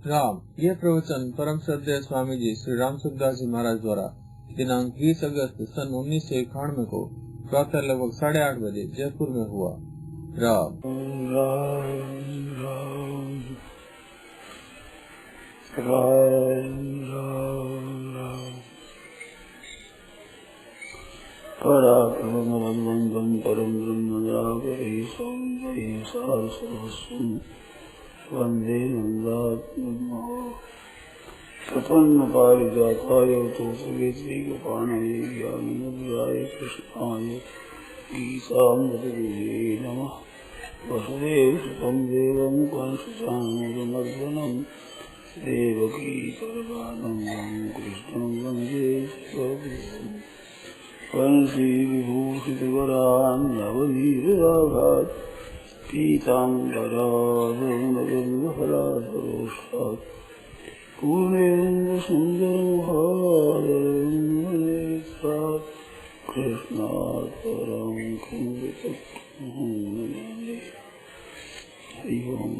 राम। यह प्रवचन परम श्रद्धेय स्वामी जी श्री राम सुखदास जी महाराज द्वारा दिनांक 20 अगस्त सन 1991 को प्रातः लगभग 8:30 बजे जयपुर में हुआ। राम राम राम राम राम पराक्रमवंदं परम ब्रह्मजागरीशं सारस्वतं वंदे नंदात्मनो प्रपन्न पारिजाताय तुलसीगोपाणये ज्ञानमुद्राय कृष्णाय गीतामृतये नमः। वसुदेवसुतं देवं कंसचाणूरमर्दनं देवकी परमानन्दं कृष्णं वन्दे जगद्गुरुं। वंशी विभूषितवरान् नवनीरदाघात् पीताम्बराधरणगन्धहराधरोष्ठात् पूर्णेन्दुसुन्दरमुखादरनेत्रात् कृष्णात् परं किञ्चित् हरि ओं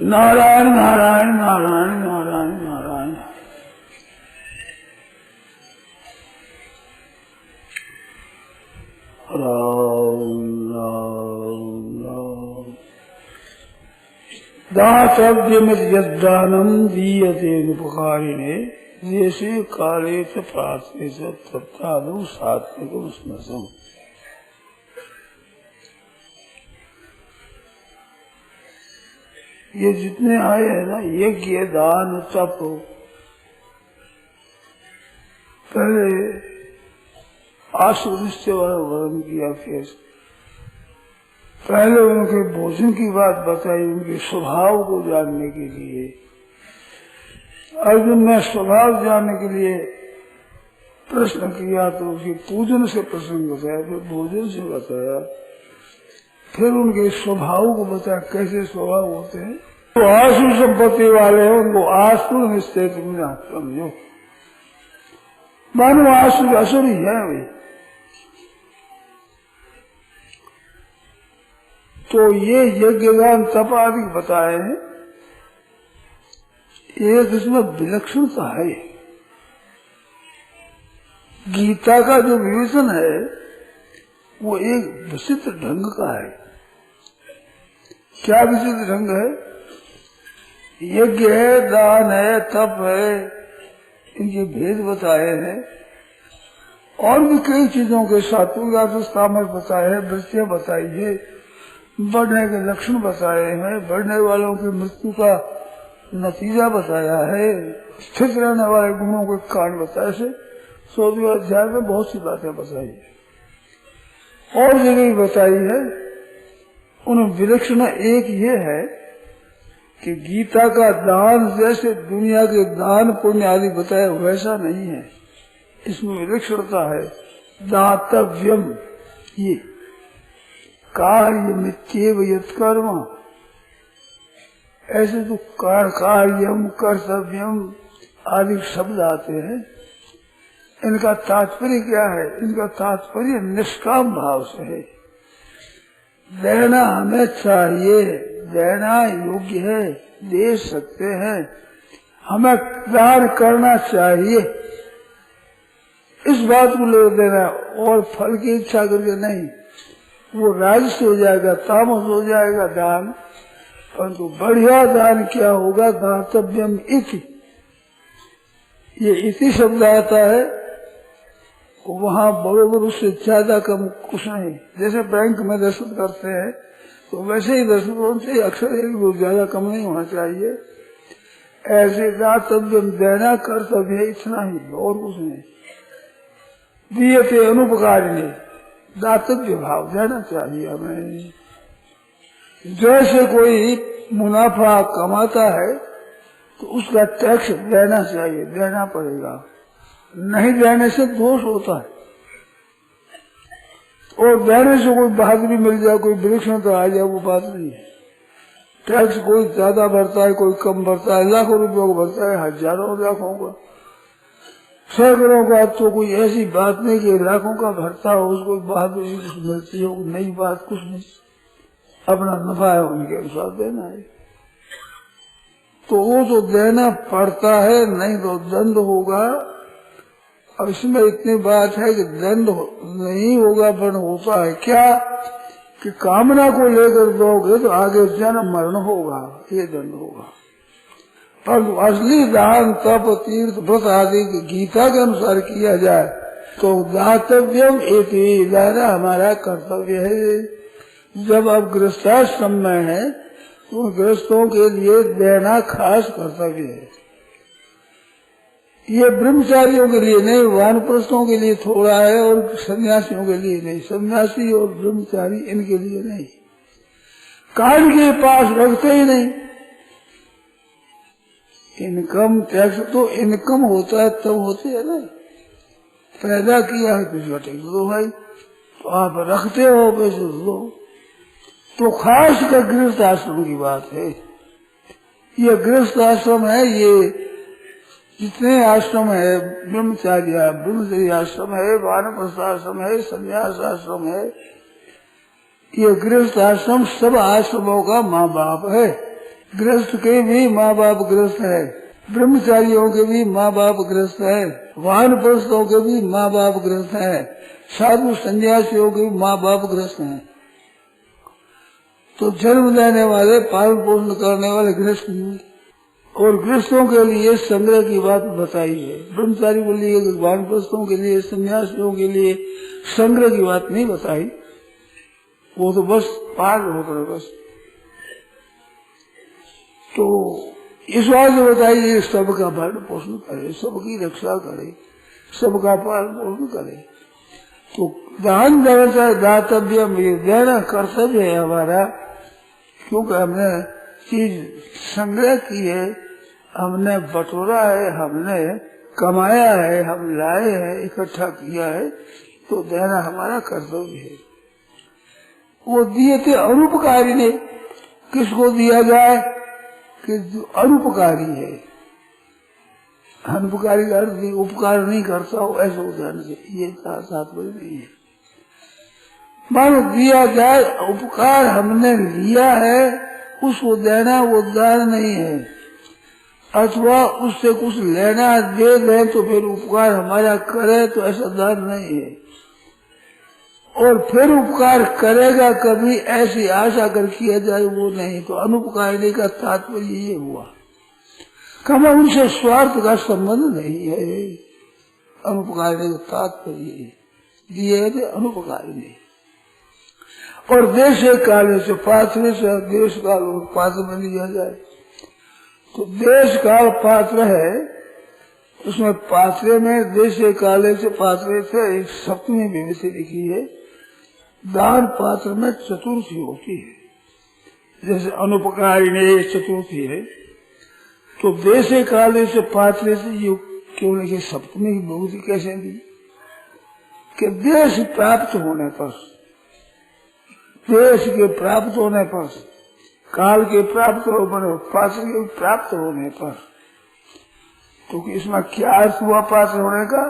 नारायण नारायण नारायण नारायण नारायण। राम राम राम। दातव्यमित यद्दानं दीयते उपकारिणे देशे काले च प्रार्थे च तत्तादौ सात्विकं स्मृतम्। ये जितने आए हैं ना, यज्ञ दान तप, पहले आशुनिश्चय वाला वर्णन किया। कैसे पहले उनके भोजन की बात बताई, उनके स्वभाव को जानने के लिए। अर्जुन ने स्वभाव जानने के लिए प्रश्न किया तो उसके पूजन से प्रसंग बताया, फिर भोजन से बताया, फिर उनके स्वभाव को बताया कैसे स्वभाव होते हैं। तो आसुर संपत्ति वाले हैं उनको आसुर निश्चय तुम समझो, मानो आसुर असुर ही है वे। तो ये यज्ञदान तप आदि बताए हैं, एक इसमें विलक्षणता है। गीता का जो विवेचन है वो एक विचित्र ढंग का है। क्या विचित्र ढंग है? यज्ञ है, दान है, तप है, इनके भेद बताए हैं। और भी कई चीजों के सात्विक तामस बताए हैं, वृत्तियां बताई है, बढ़ने के लक्षण बताए हैं, बढ़ने वालों की मृत्यु का नतीजा बताया है, स्थित रहने वाले गुणों के कारण बताए से 100वें अध्याय में बहुत सी बातें बताई है और जगह भी बताई है। उन विलक्षण एक ये है कि गीता का दान जैसे दुनिया के दान पुण्य आदि बताया वैसा नहीं है, इसमें विलक्षणता है। दातव्यम, ये कार्य मित्येव यत्कर्म, ऐसे तो कार्यम कर्तव्यम आदि शब्द आते हैं। इनका तात्पर्य क्या है? इनका तात्पर्य निष्काम भाव से है। देना हमें चाहिए, देना योग्य है, दे सकते हैं, हमें दान करना चाहिए, इस बात को ले देना और फल की इच्छा करके नहीं। वो राजस हो जाएगा, तामस हो जाएगा दान। परंतु बढ़िया दान क्या होगा? दातव्यम इति, ये इति शब्द आता है, वहाँ बरोबर उससे ज्यादा कम कुछ नहीं। जैसे बैंक में दस्तखत करते हैं तो वैसे ही दस्तखत होना चाहिए, अक्सर एक ज्यादा कम नहीं होना चाहिए। ऐसे दातव्यम देना कर्तव्य, इतना ही और कुछ नहीं। दीयते अनुपकारिणी, दातव्य भाव देना चाहिए हमें। जैसे कोई मुनाफा कमाता है तो उसका टैक्स देना चाहिए, देना पड़ेगा, नहीं देने से दोष होता है। और देने से कोई बहादुरी मिल जाए, कोई विलक्षणता आ जाए, वो बात नहीं है। टैक्स कोई ज्यादा भरता है, कोई कम भरता है, लाखों रुपयों को भरता है, हजारों लाखों का। सैकड़ों का तो कोई ऐसी बात नहीं कि लाखों का भरता हो, उसको बहादुरी कुछ मिलती हो, नई बात कुछ नहीं, अपना नफा है उनके अनुसार देना है। तो वो तो देना पड़ता है, नहीं तो दंड होगा। अब इसमें इतनी बात है कि दंड नहीं होगा, पर होता है क्या कि कामना को लेकर दोगे तो आगे जन्म मरण होगा, ये दंड होगा। पर असली दान तप तीर्थ व्रत आदि गीता के अनुसार किया जाए तो दातव्यम एति, दाना हमारा कर्तव्य है। जब आप गृहस्थाश्रम में है तो गृहस्थों के लिए देना खास कर्तव्य है। ये ब्रह्मचारियों के लिए नहीं, वानप्रस्थों के लिए थोड़ा है और सन्यासियों के लिए नहीं। सन्यासी और ब्रह्मचारी इनके लिए नहीं, कान के पास रखते ही नहीं। इनकम टैक्स तो इनकम होता है तब होते है ना, पैदा किया है कुछ घटे दो भाई, तो आप रखते हो पैसे दो। तो खास कर गृहस्थ आश्रम की बात है। ये गृहस्थ आश्रम है, ये जितने आश्रम है, ब्रह्मचर्य आश्रम है, वानप्रस्थ आश्रम है, संन्यास आश्रम है, ये गृहस्थ आश्रम सब आश्रमों का माँ बाप है। गृहस्थ के भी माँ बाप गृहस्थ है, ब्रह्मचारियों के भी माँ बाप गृहस्थ है, वानप्रस्थों के भी माँ बाप गृहस्थ है, साधु संन्यासियों के भी माँ बाप गृहस्थ हैं। तो जन्म देने वाले, पालन पोषण करने वाले गृहस्थ नहीं। और गृहस्थों के लिए संग्रह की बात बताई है, ब्रह्मचारी के लिए, वानप्रस्थों के लिए, संन्यासियों के लिए संग्रह की बात नहीं बताई। वो तो बस पार होकर बस। तो इस बात से बताइए सबका पालन पोषण करे, सबकी रक्षा करे, सबका पालन पोषण करे। तो दान देना चाहे दातव्य देना कर्तव्य है हमारा, क्योंकि हमने चीज संग्रह की है, हमने बटोरा है, हमने कमाया है, हम लाए हैं, इकट्ठा किया है, तो देना हमारा कर्तव्य है। वो दिए थे अनुपकारी ने, किसको दिया जाए कि जो अनुपकारी है। अनुपकारी का अर्थ उपकार नहीं करता हो ऐसा उदाहरण से, ये तात्पर्य नहीं है। मानो दिया जाए, उपकार हमने लिया है, उसको देना वो दान नहीं है, अथवा उससे कुछ लेना दे दे तो फिर उपकार हमारा करे तो ऐसा दान नहीं है। और फिर उपकार करेगा कभी ऐसी आशा कर किया जाए वो नहीं, तो अनुपकारी का तात्पर्य ये हुआ कमा उनसे स्वार्थ का संबंध नहीं है। अनुपकारी का तात्पर्य दिए थे अनुपकारी नहीं। और देश काल से पात्र से देश काल पात्र में लिया जाए तो देश काल पात्र है, उसमें पात्रे में देश काले से पात्रे से एक सप्तमी विभूति लिखी है। दान पात्र में चतुर्थी होती है, जैसे अनुपकारी ने चतुर्थी है, तो देश काले से पात्रे से ये क्यों लिखे सप्तमी की विभूति कैसे दी कि देश प्राप्त होने पर, देश के प्राप्त होने पर, काल के प्राप्त होने, पात्र के प्राप्त होने पर, तो इसमें क्या अर्थ हुआ पात्र होने का?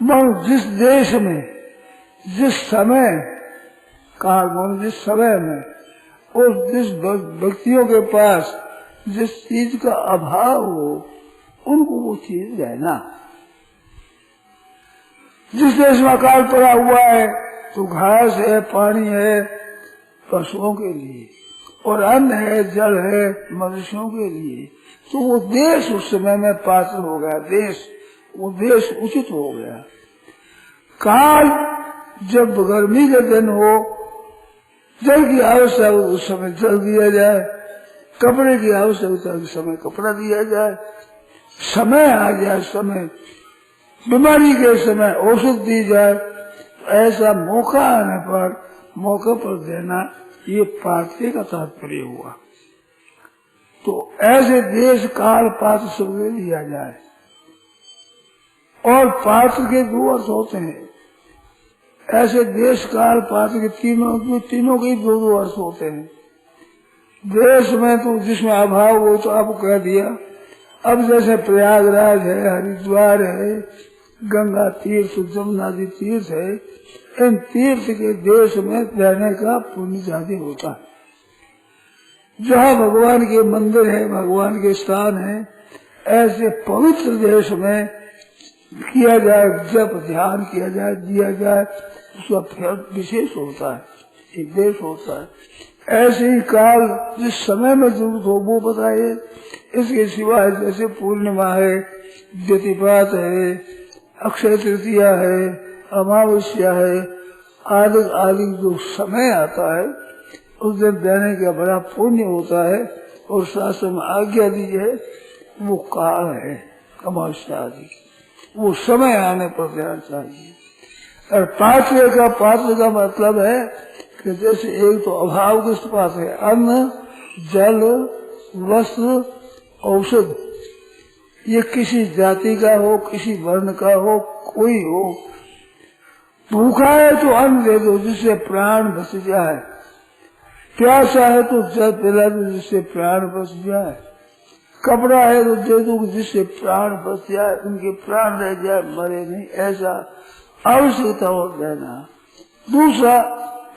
मन जिस देश में, जिस समय, काल मन जिस समय में, उस जिस व्यक्तियों के पास जिस चीज का अभाव हो उनको वो चीज रहना। जिस देश में काल पड़ा हुआ है तो घास है, पानी है पशुओं के लिए, और अन्न है, जल है मनुष्यों के लिए, तो वो देश उस समय में पात्र हो गया, देश, वो देश उचित हो गया। काल जब गर्मी के दिन हो, जल की आवश्यकता उस समय जल दिया जाए, कपड़े की आवश्यकता उस समय कपड़ा दिया जाए, समय आ जाए, समय बीमारी के समय औषध दी जाए, तो ऐसा मौका आने पर मौके पर देना, ये पात्र का तात्पर्य हुआ। तो ऐसे देश काल पात्र सब लिया जाए। और पात्र के दो अर्थ होते हैं, ऐसे देश काल पात्र के तीनों के दो अर्थ होते हैं। देश में तो जिसमें अभाव हो तो आपको कह दिया, अब जैसे प्रयागराज है, हरिद्वार है, गंगा तीर्थ, जमुनादि तीर्थ है, इन तीर्थ के देश में रहने का पुण्य ज्यादा होता है। जहाँ भगवान के मंदिर है, भगवान के स्थान है, ऐसे पवित्र देश में किया जाए, जब ध्यान किया जाए, दिया जाए, उसका फल विशेष होता है, एक देश होता है। ऐसे ही काल जिस समय में जरूरत हो वो बताइए। इसके सिवाय जैसे पूर्णिमा है, व्यतिपात है, अक्षय तृतीया है, अमावस्या है, आदि आदि जो समय आता है उस दिन देने का बड़ा पुण्य होता है। और शास्त्र में आज्ञा दी है, वो काल है अमावस्या आदि, वो समय आने पर देना चाहिए। और पात्र का मतलब है कि जैसे एक तो अभावग्रस्त पात्र है, अन्न, जल, वस्त्र, औषध, ये किसी जाति का हो, किसी वर्ण का हो, कोई हो। भूखा है तो अन्न दे दो जिससे प्राण बच जाए, प्यासा है तो जल पिला दो जिससे प्राण बच जाए, कपड़ा है तो दे दो जिससे प्राण बच जाए, उनके प्राण रह जाए, मरे नहीं, ऐसा आवश्यकता हो देना। दूसरा,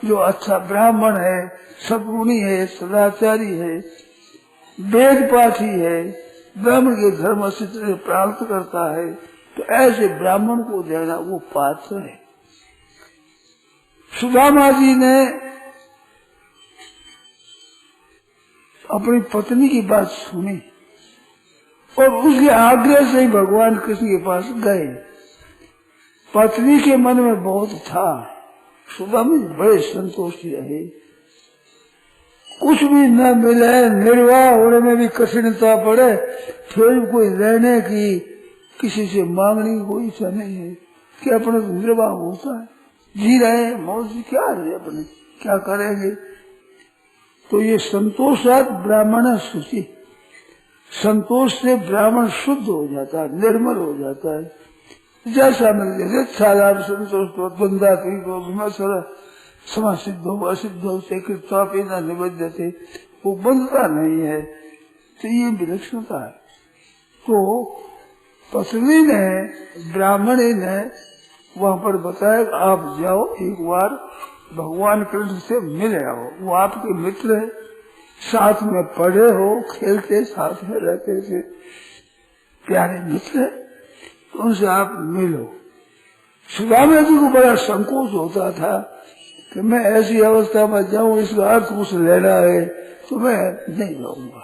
जो अच्छा ब्राह्मण है, सद्गुणी है, सदाचारी है, वेद पाठी है, ब्राह्मण के धर्म से प्राप्त करता है, तो ऐसे ब्राह्मण को देना वो पात्र है। सुदामा जी ने अपनी पत्नी की बात सुनी और उसके आग्रह से ही भगवान कृष्ण के पास गए। पत्नी के मन में बहुत था, सुदामा जी बड़े संतोषी रहे। कुछ भी न मिले, निर्वाह होने में भी कठिनता पड़े, फिर कोई रहने की किसी से मांगने की कोई इच्छा नहीं है कि अपने निर्वाह होता है, जी रहे हैं, मौज क्या है, अपने क्या करेंगे। तो ये संतोषात ब्राह्मण शुचि, संतोष से ब्राह्मण शुद्ध हो जाता है, निर्मल हो जाता है। जैसा मिल जैसे साधारण संतोष को बंदा समासिद्ध हो, असिद्ध हो से कृत्वा न निबद्ध थे, वो बंधता नहीं है। तो ये विलक्षणता है। तो पत्नी ने, ब्राह्मणी ने वहां पर बताया आप जाओ एक बार भगवान कृष्ण से मिले आओ, वो आपके मित्र है, साथ में पढ़े हो, खेलते साथ में रहते थे, प्यारे मित्र है, तो उनसे आप मिलो। सुदामा जी को बड़ा संकोच होता था कि मैं ऐसी अवस्था में जाऊं, इसका अर्थ कुछ लेना है तो मैं नहीं जाऊंगा।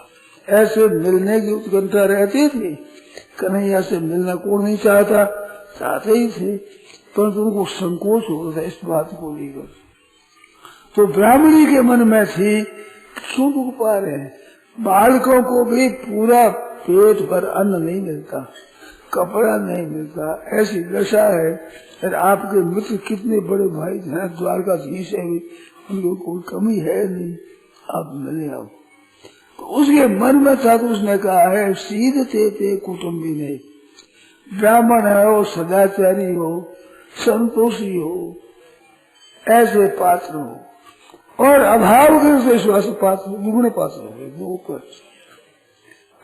ऐसे मिलने की उत्कंठा रहती थी, कन्हैया से मिलना कौन नहीं चाहता, चाहते ही थे, परंतु उनको संकोच होता था इस बात को लेकर। तो ब्राह्मणी के मन में थी क्यों दुख पा रहे हैं, बालकों को भी पूरा पेट भर अन्न नहीं मिलता, कपड़ा नहीं मिलता, ऐसी दशा है। और आपके मित्र कितने बड़े भाई हैं, द्वारकाधीश है, उनको कोई कमी है नहीं, आप मिले आओ। तो उसके मन में था, तो उसने कहा है सीध थे कुटुम्बी ने, ब्राह्मण है हो, सदाचारी हो, संतोषी हो, ऐसे पात्र हो, और अभावग्रस्त पात्र, दुगुने पात्र हो गए, दो ऊपर।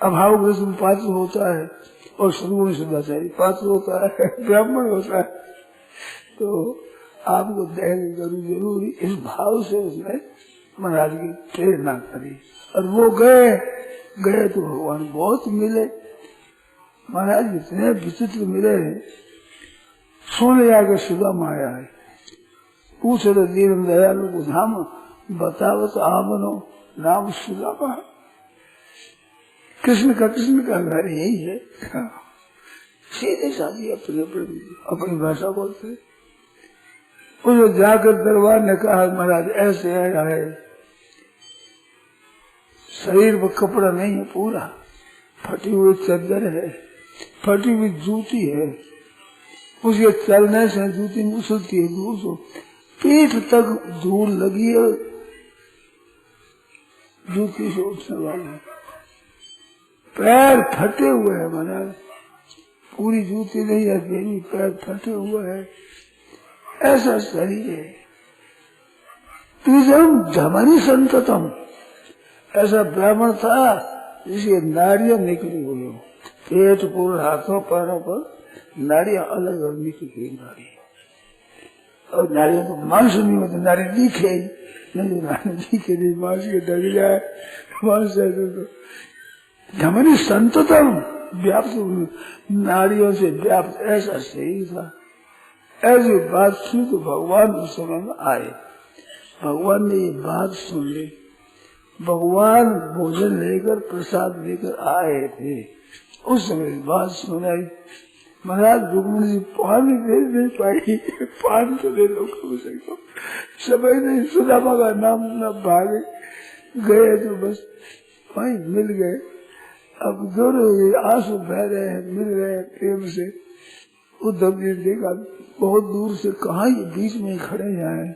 अभावग्रस्त पात्र होता है और सद्गुण सदाचारी पात्र होता है, ब्राह्मण होता है। तो आपको देने जरूरी, इस भाव से उसने महाराज की प्रेरणा करी। और वो गए तो भगवान बहुत मिले, महाराज इतने विचित्र मिले, सुन लिया कि सुदामा आया है, पूछ रहे दीन दयालु को नाम बतावत आमनो, नाम सुदामा, कृष्ण का घर यही है। सीधे साधी अपनी भाषा बोलते। उसे जाकर दरबार ने कहा महाराज ऐसे आया है, शरीर पर कपड़ा नहीं है, पूरा फटी हुई चादर है, फटी हुई जूती है, उसके चलने से जूती मुसलती है दूर से, पीठ तक धूल लगी है, जूती से उठने वाला, पैर फटे हुए हैं महाराज, पूरी जूती नहीं है, देवी पैर फटे हुए हैं, ऐसा शरीर है। तुझम झमनी संततम, ऐसा ब्राह्मण था जिसके नारियां निकली हुई हो, पेट पूर्ण, हाथों पैरों पर नाड़ियां अलग अलग निकली नाड़ी, और नाड़ियों तो मांस नहीं होते, नाड़ी दिखे नहीं, नाड़ी दिखे नहीं, मांस के डर जाए, मांस तो हमारी संततम व्याप्त नाड़ियों से व्याप्त ऐसा शरीर था। ऐसी बात सुनी तो भगवान उस समय में आए, भगवान ने ये बात सुन ली, भगवान भोजन लेकर प्रसाद लेकर आए थे, उस समय बात सुनाई। महाराज रुक्मिणी जी पानी दे नहीं पाई, पान तो दे लो कम से कम, समय नहीं, सुदामा का नाम न भागे गए तो बस वहीं मिल गए। अब दोनों आंसू बह रहे हैं, मिल रहे हैं प्रेम से। उद्धव जी देखा बहुत दूर से, कहाँ ये बीच में ही खड़े जाए,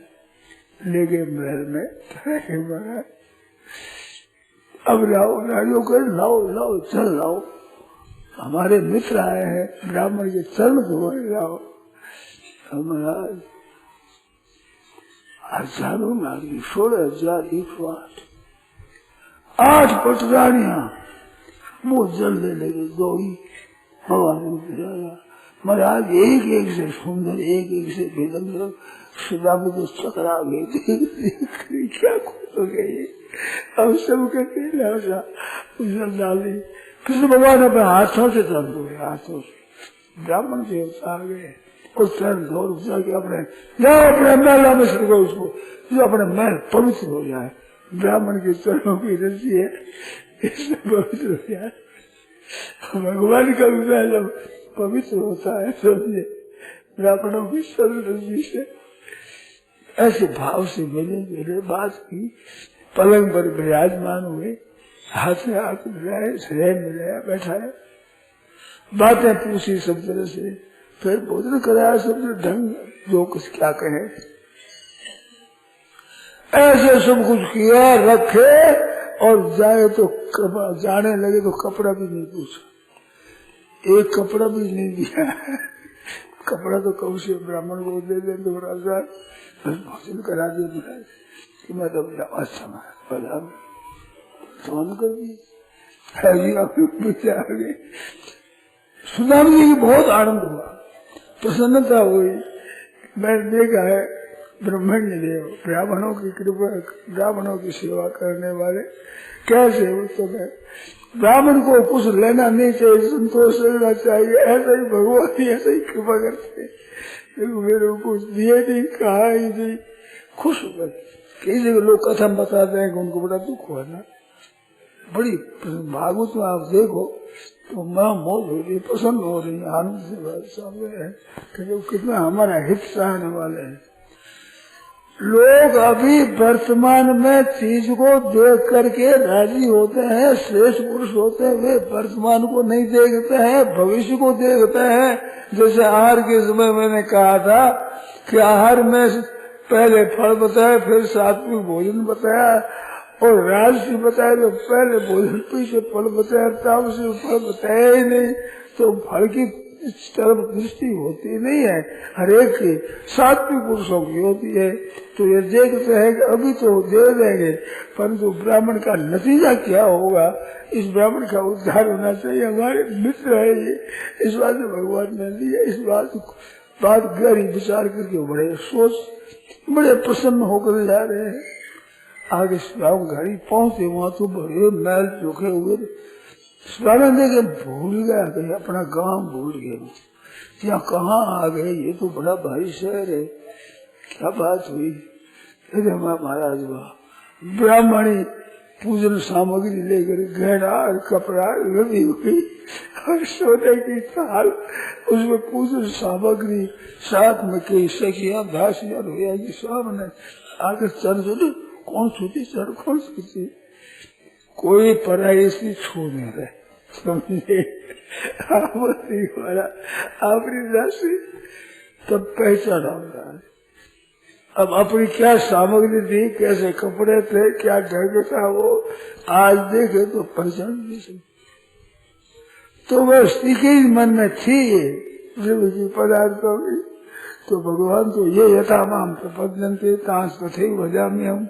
ले गए महल में। अब लाओ, नारियों कर लाओ लाओ, चल लाओ, हमारे मित्र आए हैं, ब्राह्मण के चरण धोए लाओ। महाराज हजारों नारी, 16,108 पटरानियां वो जल ले लगे, दौड़ी भगवान को। महाराज एक एक से सुंदर, एक एक से बेदंग, सुधा में तो चकरा गए, क्या खुश हो गए। अब सब कहते डाली, कृष्ण भगवान अपने हाथों से चरण धोए, हाथों से। ब्राह्मण देवता आ गए, उस चरण धो जाके अपने महल में सर गए उसको, जो अपने महल पवित्र हो जाए। ब्राह्मण के चरणों की रस्सी है, इसमें पवित्र हो जाए। भगवान का महल पवित्र होता है, समझे, ब्राह्मणों की चरण रस्सी से। ऐसे भाव से मिले बात की, पलंग पर विराजमान हुए, हाथ से हाथ मिलाए, शरीर मिलाया, बैठाया, बातें पूछी सब तरह से, फिर भोजन कराया सब ढंग, जो कुछ क्या कहे, ऐसे सब कुछ किया, रखे और जाए तो जाने लगे तो कपड़ा भी नहीं पूछा, एक कपड़ा भी नहीं दिया। कपड़ा तो कब से ब्राह्मण को दे दे, तो राजा बस भोजन करा दिया कि मैं तो अच्छा बता फोन कर दी। सुदाम जी की बहुत आनंद हुआ, प्रसन्नता हुई। मैंने देखा है ब्रह्मण्य देव, ब्राह्मणों की कृपा, ब्राह्मणों की सेवा करने वाले कैसे उत्तम है। ब्राह्मण को कुछ लेना नहीं चाहिए, संतोष रहना चाहिए, ऐसा ही भगवान ही ऐसा ही कृपा करते हैं। मेरे को कुछ दिए नहीं, कहा ही नहीं, खुश हो गए। किसी को लोग कथा बताते हैं कि उनको बड़ा दुख हुआ ना, बड़ी भागवत में आप देखो तो माँ मौज हो रही, प्रसन्न हो रही, आनंद से बात सामने है कि कितना हमारा हित चाहने वाले हैं लोग। अभी वर्तमान में चीज को देख करके राजी होते हैं, श्रेष्ठ पुरुष होते हैं, वे वर्तमान को नहीं देखते हैं, भविष्य को देखते हैं। जैसे आहार के समय मैंने कहा था कि आहार में पहले फल बताया, फिर सात्विक भोजन बताया, और राजसी बताया तो पहले भोजन पीछे फल बताया, तब से फल बताया ही नहीं। तो फल की तरफ दृष्टि होती नहीं है, हरेक की सात्विक पुरुषों की होती है। तो ये देखते हैं कि अभी तो दे देंगे, परंतु ब्राह्मण का नतीजा क्या होगा, इस ब्राह्मण का उद्धार होना चाहिए, हमारे मित्र है ये, इस बात से भगवान ने दिया। इस बात गहरी विचार करके बड़े सोच, बड़े प्रसन्न होकर जा रहे हैं। आगे श्रावण घड़ी पहुंचे, वहां तो बड़े महल चुके हुए। श्रावण देखे भूल गया, कहीं अपना गांव भूल गए, यहाँ कहाँ आ गए, ये तो बड़ा भारी शहर है, क्या बात हुई। महाराज वाह, ब्राह्मणी पूजन सामग्री लेकर गहना कपड़ा लगी हुई और सोने की थाल, उसमें पूजन सामग्री, साथ में कई सखियां दासियां रोया की सामने आकर चल कौन छूती चढ़, कौन छूती, कोई पराई से छू नहीं रहे, समझे। अपनी राशि तब पहचान रहा है। अब अपनी क्या सामग्री थी, कैसे कपड़े थे, क्या ढंग था, वो आज देखे तो पहचान नहीं सकते। तो वह स्थिति मन में थी पदार्थों की। तो भगवान तो ये यथामाम प्रपद्यन्ते तांस तथैव भजामि हम।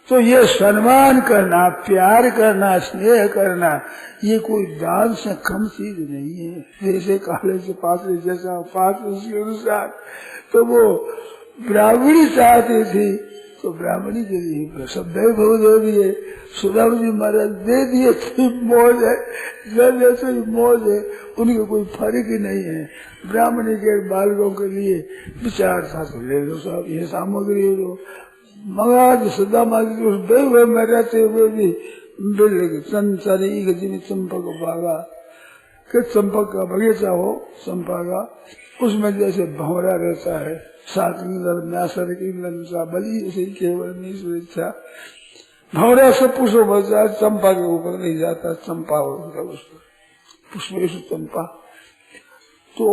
तो ये सम्मान करना, प्यार करना, स्नेह करना, ये कोई दान से कम चीज नहीं है। जैसे काले से पात्र जैसा पात्र उसके अनुसार, तो वो ब्राह्मणी चाहती थी तो ब्राह्मणी के लिए शब्द दे दिए, सुदाम जी महाराज दे दिए, मौज है, जैसे मौज है, उनका कोई फर्क ही नहीं है। ब्राह्मणी के बालकों के लिए विचार था तो ले लो साहब, ये सामग्री लो। मगर सुदामा जी उस बेवे में रहते हुए भी चंपक बागा के चंपक का बगीचा हो, चंपा का, उसमें जैसे भंवरा रहता है, सात बली उसे केवल नहीं सुरक्षा, भंवरा से पुष्प बचा चंपा के ऊपर नहीं जाता, चंपा होता उसको पुष्पेश चंपा। तो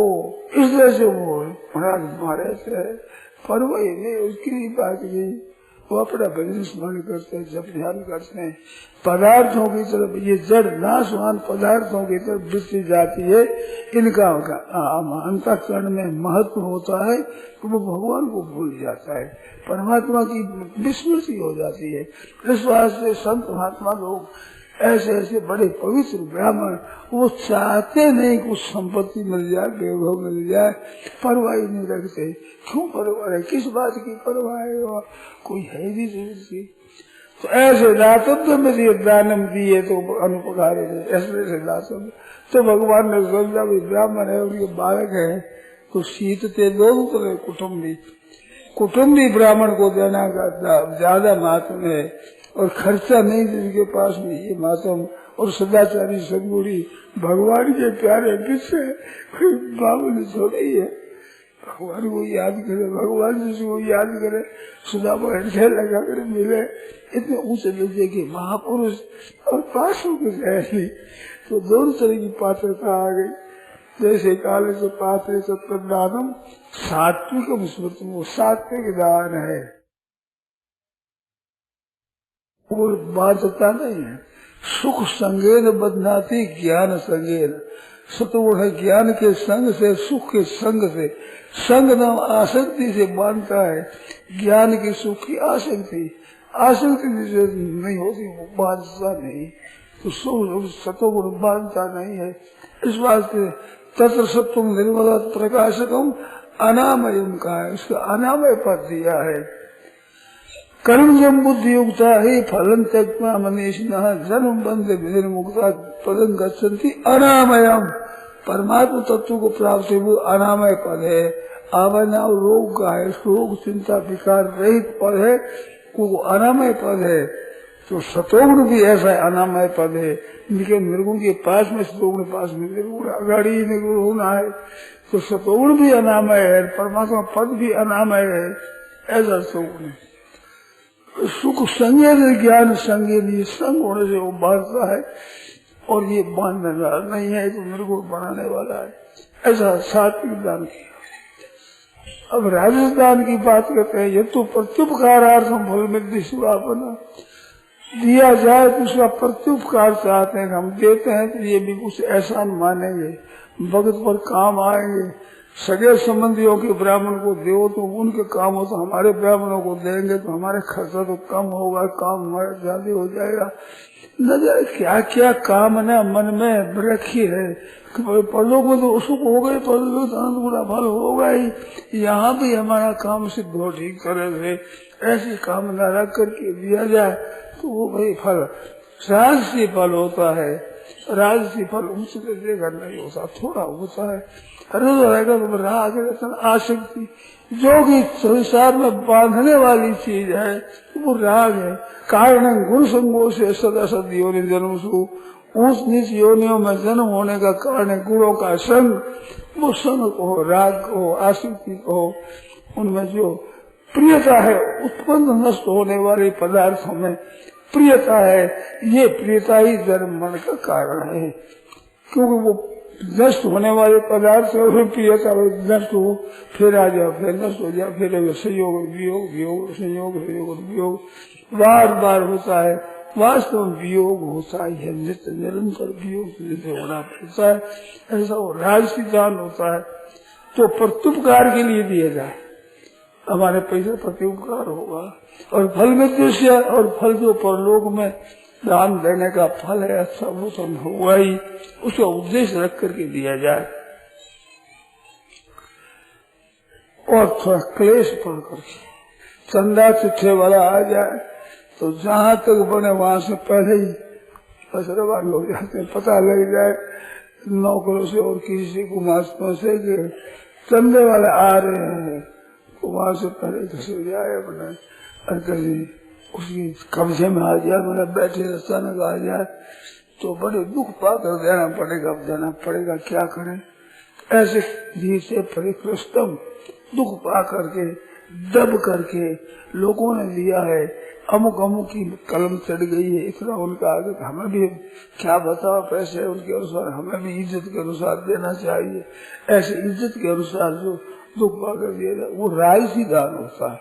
इस तरह से वो महाराज मारे थे, पर वही नहीं उसकी बात की, वो अपना भजन स्मरण करते हैं, जब ध्यान करते हैं। पदार्थों की तरफ, ये जड़ नाशवान पदार्थों की तरफ दृष्टि जाती है, इनका अंतःकरण में महत्व होता है, तो वो भगवान को भूल जाता है, परमात्मा की विस्मृति हो जाती है। इस वास्ते संत महात्मा लोग ऐसे ऐसे बड़े पवित्र ब्राह्मण, वो चाहते नहीं कुछ संपत्ति मिल जाए, वैभव मिल जाए, परवाह नहीं रखते। क्यों परवाह है, किस बात की परवाह है, कोई है भी नहीं। तो ऐसे दातव्य में दिए, दानम दिए तो अनुपकार है, ऐसे दातव्य। तो भगवान ने सोचा भी ब्राह्मण है, उनके बालक है, तो शीतते दोनों तरह कुटुम्बी ब्राह्मण को देना का ज्यादा महत्व है, और खर्चा नहीं जिनके पास में ये मातम। और सदाचारी सदगुरी भगवान के प्यारे किससे बाबू थोड़े ही है, भगवान को याद करे, भगवान जिसको याद करे, सुदामा हृदय लगा कर मिले, इतने ऊंचे दर्जे के महापुरुष और पासों के जैसे। तो दोनों तरह की पात्रता आ गई, जैसे काले से पात्र सत्प्रदानम सात्विक स्मृति, वो सात्विक दान है, वो बाध्यता नहीं है। सुख संगेन बदनाती ज्ञान संगेन, सतगुण है ज्ञान के संग से, सुख के संग से, संग नाम आसक्ति से बांधता है, ज्ञान की सुख की आसक्ति, आसक्ति से नहीं होती, वो बांधता नहीं, तो सुख सतगुण बांधता नहीं है। इस वास्ते तत्र सत्वम निर्मला प्रकाशकम अनामयम का है, उसका अनामय पद दिया है। कर्म जम बुद्धि युक्ता ही फलन त्यक्ता मनीषिणः जन्म बंधे विनिर्मुक्ता पदं गच्छन्ति अनामयम। परमात्मा तत्व को प्राप्त हुए अनामय पद है, आवनाव रोग का है, रोग चिंता विकार रहित पद है, वो अनामय पद है। तो सतोगुण भी ऐसा अनामय पद है, इनके निर्गुण के पास में सतोगुण पास में निर्गुण अगाड़ी निर्गुण होना है, तो सतोगुण भी अनामय है, परमात्मा पद भी अनामय है, ऐसा सतोगुण है। सुख संज्ञान ज्ञान संज्ञान, ये संग होने से वो बांधता है, और ये बांधने वाला नहीं है, तो निर्गुण बनाने वाला है, ऐसा सात्विक दान किया। अब राजस्थान की बात करते हैं, ये तो प्रत्युपकारार्थम फल में दिशुआपना दिया जाए तो उसका प्रत्युपकार चाहते हैं, हम देते हैं तो ये भी कुछ एहसान मानेंगे, भगत पर काम आएंगे। सगे संबंधियों के ब्राह्मण को दो तो उनके काम हो, तो हमारे ब्राह्मणों को देंगे तो हमारे खर्चा तो कम होगा, काम हमारा ज्यादा हो जाएगा। न जाए क्या क्या कामना मन में रखी है, पदों में तो सुख हो गए, पदों में तो अनंत गुना फल होगा ही, यहाँ भी हमारा काम सिद्ध हो ठीक तरह से, ऐसी कामना रख करके दिया जाए तो वो भाई फल राजसी फल होता है। राजसी फल उनसे देगा नहीं होता, थोड़ा होता है, रहेगा तो राग आसक्ति, जो कि संसार में बांधने वाली चीज है वो राग है। कारण गुण संगों से सदा सद योनि जन्म सु, ऊंच नीच योनियों में जन्म होने का कारण है गुणों का संग। वो संग को, राग को, आसक्ति को, उनमें जो प्रियता है, उत्पन्न नष्ट होने वाले पदार्थों में प्रियता है, ये प्रियता ही जन्म मन का कारण है, क्योंकि वो नष्ट होने वाले पदार्थ से प्रियता नष्ट हो, फिर आ जाओ, फिर नष्ट हो जाए, फिर संयोग वियोग, वियोग संयोग, वियोग वियोग बार बार होता है। वास्तव में वियोग होता ही है, नित्य निरंतर वियोग से होना पड़ता है, ऐसा वो राजसी दान होता है। तो प्रत्युपकार के लिए दिया जाए, हमारे पैसे प्रति उपकार होगा। और फल में दृश्य, और फल जो परलोक में दान देने का फल है, अच्छा वो तो हुआ ही, उसका उद्देश्य रख करके दिया जाए। और थोड़ा क्लेश पड़ करके चंदा चिट्ठे वाला आ जाए तो जहाँ तक बने वहां से पहले ही पसरवार लोग जाते, पता लग जाए नौकरों से और किसी गुमास्तों से कि चंदे वाले आ रहे हैं, तो वहां से पहले धसे जाए अपने, और कहीं उसकी कब्जे में आ जाए, मतलब बैठे अचानक आ जाए तो बड़े दुख पाकर देना पड़ेगा। देना पड़ेगा, क्या करें। ऐसे धीरे से परिकृष्टम दुख पा करके दब करके लोगों ने दिया है, अमुक अमुक की कलम चढ़ गई है, इतना उनका आगे हमें भी क्या बताओ, पैसे उनके अनुसार हमें भी इज्जत के अनुसार देना चाहिए। ऐसे इज्जत के अनुसार जो दुख पाकर दिया जाए वो राजसी दान होता है।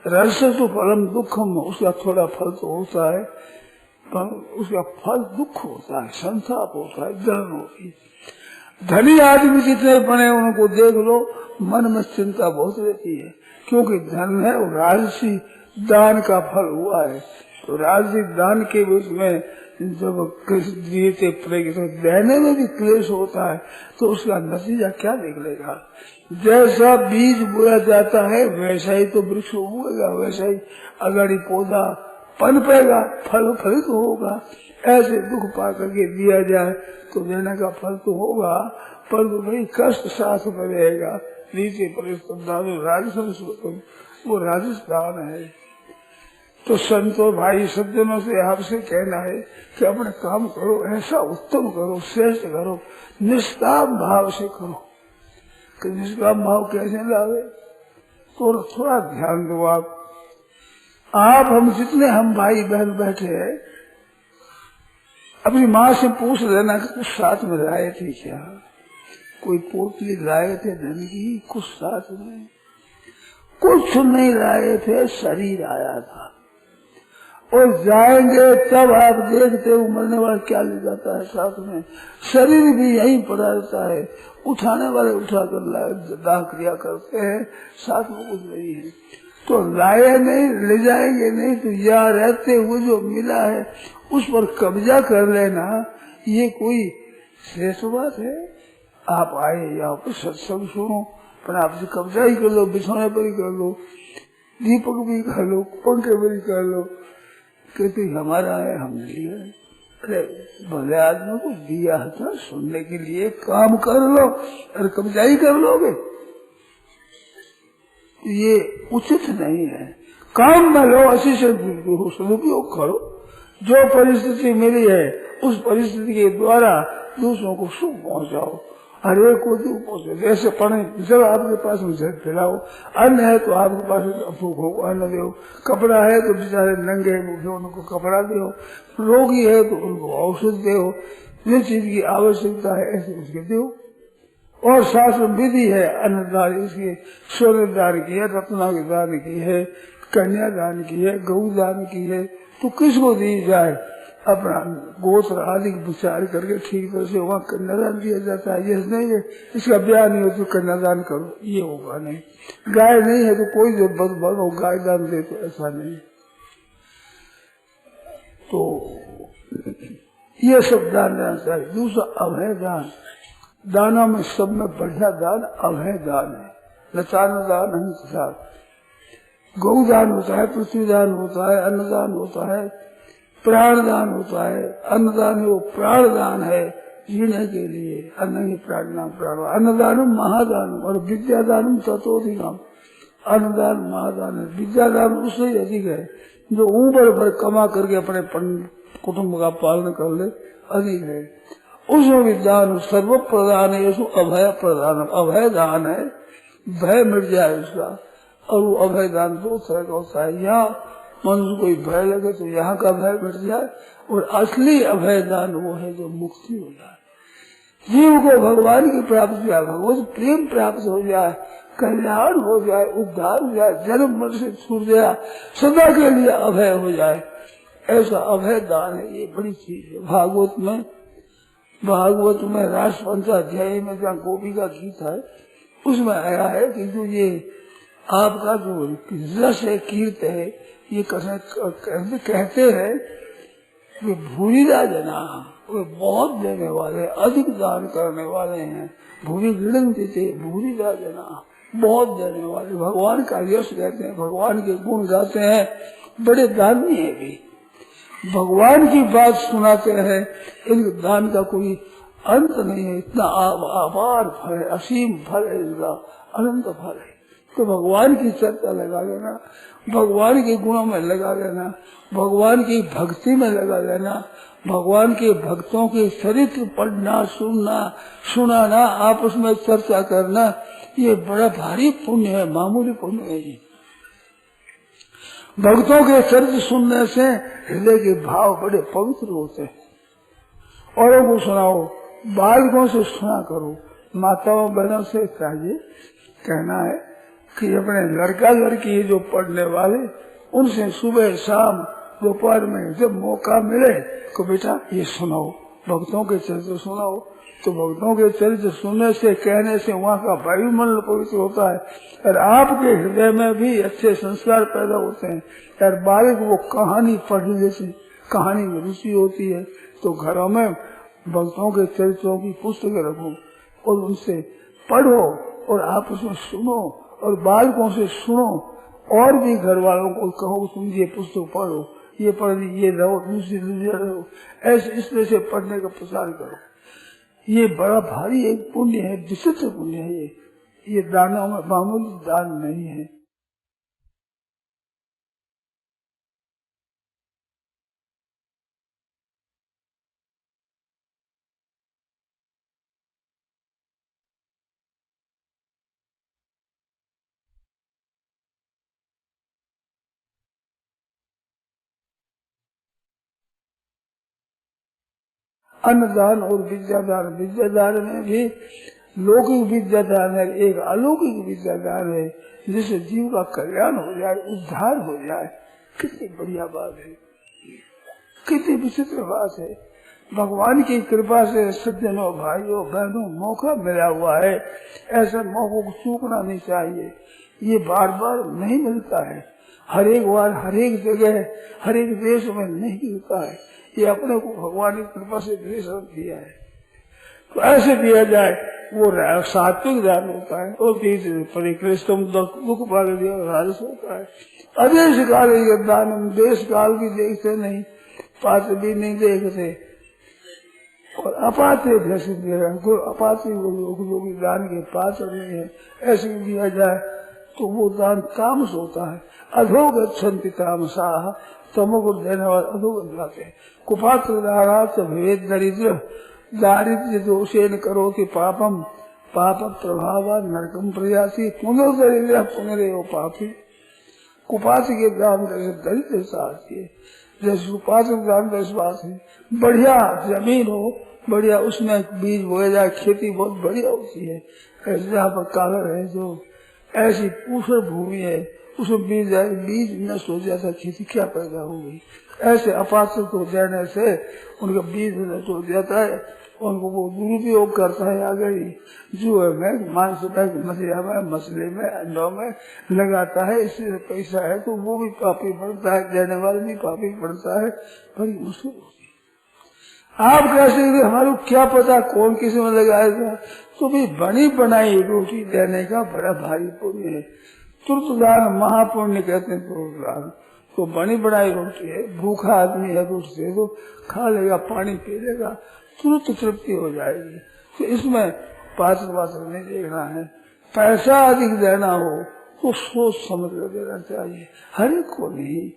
राजस तो फलम दुखम, उसका थोड़ा फल तो होता है पर उसका फल दुख होता है, संताप होता है, जलन होती है। धनी आदमी जितने बने उनको देख लो, मन में चिंता बहुत रहती है, क्योंकि धन है और राजसी दान का फल हुआ है। तो राजसी दान के बीच में जब दिए प्रेरित तो देने में भी क्लेश होता है, तो उसका नतीजा क्या निकलेगा। जैसा बीज बोया जाता है वैसा ही तो वृक्ष उगेगा, वैसा ही अगाड़ी पौधा पनपेगा, फल फलित होगा। ऐसे दुख पा करके दिया जाए तो देने का फल तो होगा, पर भाई कष्ट साथ में रहेगा। नीचे राजस्थान वो राजस्थान है। तो संतों भाई सज्जनों से आपसे कहना है कि अपने काम करो, ऐसा उत्तम करो, श्रेष्ठ करो, निष्काम भाव से करो। कि निष्काम भाव कैसे लावे, तो थोड़ा ध्यान दो। आप हम जितने हम भाई बहन बैठे हैं, अपनी माँ से पूछ लेना कि कुछ साथ में लाए थे क्या, कोई पोटली लाए थे धन की, कुछ साथ में कुछ नहीं लाए थे, शरीर आया था। और जाएंगे तब आप देखते हो मरने वाला क्या ले जाता है साथ में, शरीर भी यहीं पड़ा रहता है। उठाने वाले उठा कर दाह क्रिया करते हैं, साथ में कुछ नहीं है। तो लाए नहीं, ले जाएंगे नहीं, तो यहाँ रहते हुए जो मिला है उस पर कब्जा कर लेना, ये कोई श्रेष्ठ बात है। आप आए यहाँ पर सत्संग सुनो, पर आपसे कब्जा ही कर लो, बिछौने पर ही कर लो, दीपक भी कर लो, पंखे पर ही कर लो, कहते हमारा है हमने लिया। अरे भले आदमी को दिया था सुनने के लिए, काम कर लो और कब्जा ही कर लोगे, ये उचित नहीं है। काम में लो, अच्छी से सदुपयोग करो। जो परिस्थिति मिली है उस परिस्थिति के द्वारा दूसरों को सुख पहुंचाओ, हर एक को दुख पहुंचे। जैसे पढ़े जब आपके पास उसे खिलाओ, अन्न है तो आपके पास भूख हो अन्न दो, कपड़ा है तो बेचारे नंगे भूखे उनको कपड़ा दो, रोगी है तो उनको औषध दो, जिस चीज की आवश्यकता है ऐसे उसके दो। और शास्त्र विधि है अन्नदान, इसकी स्वर्ण दान की है, रत्ना के दान की है, कन्या दान की है, गौ दान की है। तो किसको दी जाए, अपना गोत्र आदि विचार करके ठीक तरह से वहाँ कन्यादान दिया जाता है। ये नहीं है इसका ब्याह नहीं हो तो कन्यादान करो, ये होगा नहीं। गाय नहीं है तो कोई जो बनो गाय दान दे, तो ऐसा नहीं। तो ये सब दान देना चाहिए। दूसरा अभय दान, दानों में सब में बढ़िया दान अभय दान है। लचान दान है, गौदान होता है, पृथ्वी दान होता है, अन्नदान होता है, प्राण दान होता है। अन्नदान वो प्राण दान है जीने के लिए, अन्न ही प्राण प्राण। अन्नदान महादान और विद्यादान तत्वधिकम। अन्नदान महादान है, विद्यादान उससे ही अधिक है, जो ऊपर भर कमा करके अपने कुटुंब का पालन कर ले, अधिक है। उसमें भी दान सर्व प्रदान है, अभय प्रदान, अभय दान है, भय मिट जाए उसका। और वो अभय दान दो तरह का होता है। यहाँ मनुष्य कोई भय लगे तो यहाँ का भय मिट जाए, और असली अभय दान वो है जो मुक्ति हो जाए, जीव को भगवान की प्राप्ति हो जाए, भगवत प्रेम प्राप्त हो जाए, कल्याण हो जाए, उद्धार हो जाए, जन्म मरण से छूट जाए, सदा के लिए अभय हो जाए। ऐसा अभय दान है, ये बड़ी चीज है। भागवत में राष्ट्रपंचाध्याय में जहाँ गोपी का गीत है उसमें आया है कि जो ये आपका जो रस है, कीर्त है, ये कहते हैं कि भूरिदा जना, वे बहुत देने वाले, अधिक दान करने वाले हैं। भूरी गृणंति थे, भूरिदा जना, बहुत देने वाले, भगवान का यश कहते हैं, भगवान के गुण गाते हैं, बड़े दानी है भी, भगवान की बात सुनाते हैं। इन दान का कोई अंत नहीं है, इतना अपार फल है, असीम फल है, इनका अनंत फल है। तो भगवान की चर्चा लगा लेना, भगवान के गुणों में लगा लेना, भगवान की भक्ति में लगा लेना, भगवान के भक्तों के चरित्र पढ़ना, सुनना, सुनाना, आपस में चर्चा करना, ये बड़ा भारी पुण्य है, मामूली पुण्य है। ये भक्तों के चरित्र सुनने से हृदय के भाव बड़े पवित्र होते हैं। औरों को सुनाओ, बालकों से सुना करो, माताओं बहनों से चाहिए कहना है कि अपने लड़का लड़की जो पढ़ने वाले, उनसे सुबह शाम दोपहर में जब मौका मिले तो बेटा ये सुनाओ, भक्तों के चरित्र सुनाओ। तो भक्तों के चरित्र सुनने से, कहने से वहाँ का वायुमंडल पवित्र होता है और आपके हृदय में भी अच्छे संस्कार पैदा होते हैं। और बालक वो कहानी पढ़ने जैसे, कहानी में रुचि होती है, तो घरों में भक्तों के चरित्रों की पुस्तकें रखो और उनसे पढ़ो और आप उसमें सुनो और बालकों से सुनो, और भी घर वालों को कहो तुम ये पुस्तक पढ़ो, ये पढ़ ये रहो, दूसरी रहो, ऐसे इस तरह से पढ़ने का प्रचार करो। ये बड़ा भारी एक पुण्य है, विचित्र पुण्य है। ये दानों में मामूली दान नहीं है। अन्नदान और विद्यादान, विद्यादान में भी लौकिक विद्यादान है, एक अलौकिक विद्यादान है, जिससे जीव का कल्याण हो जाए, उद्धार हो जाए। कितनी बढ़िया बात है, कितनी विचित्र बात है। भगवान की कृपा से सज्जनों, भाइयों, बहनों, मौका मिला हुआ है, ऐसे मौकों को चूकना नहीं चाहिए। ये बार बार नहीं मिलता है, हर एक बार, हर एक जगह, हर एक देश में नहीं मिलता है। ये अपने को भगवान की कृपा से देश दिया है, तो ऐसे दिया जाए, वो सात्विक दान होता है। और परिकृष्टम दुख पाल दिया राजस होता है। अदेश काल ये दान, हम देश काल भी देखते नहीं, पात्र भी नहीं देखते, और अपात्र जैसे अपात्र जो भी दान के पात्र नहीं है, ऐसे दिया जाए तो वो दान तामस होता है। अधोगच्छन्ति तामसाः, तमोगुण देने वाले अधोगत जाते हैं। कुपात्र दारात भेद दरिद्र, दारिद्र्य दोषेन करोति पापम, पाप प्रभाव नरकम प्रयासी, पुनर्दरिद्र पुनरेव पापी। कुपात्र के दान दरिद्र आती है, जैसे कुपात्र दान का बात है। बढ़िया जमीन हो, बढ़िया उसमें बीज बोया जाए, खेती बहुत बढ़िया होती है। जहाँ पर कागर है, जो ऐसी ऊसर भूमि है, उसमें बीज नष्ट हो जाता, खेती क्या पैदा हो गई। ऐसे अपात्र को देने से उनका बीज नष्ट हो जाता है, उनको वो दुरुपयोग करता है। आगे जुए में, मांस में, मछलिया में, मछली में, अंडों में लगाता है, इससे पैसा है तो वो भी पापी बनता है, देने वाले भी पापी बनता है। बड़ी मुश्किल होती है। आप कैसे, हमारे क्या पता कौन किसी में लगाएगा। तो भी बनी बनाई रोटी देने का बड़ा भारी पुण्य है। तुरंत दान महापुण्य कहते हैं। तुरंत दान तो बनी बनाई रोटी है, भूखा आदमी है तो उससे तो खा लेगा, पानी पी लेगा, तुरंत तृप्ति हो जाएगी। तो इसमें पात्र वात्र नहीं देखना है। पैसा अधिक देना हो तो सोच समझ कर देना चाहिए, हर एक को नहीं।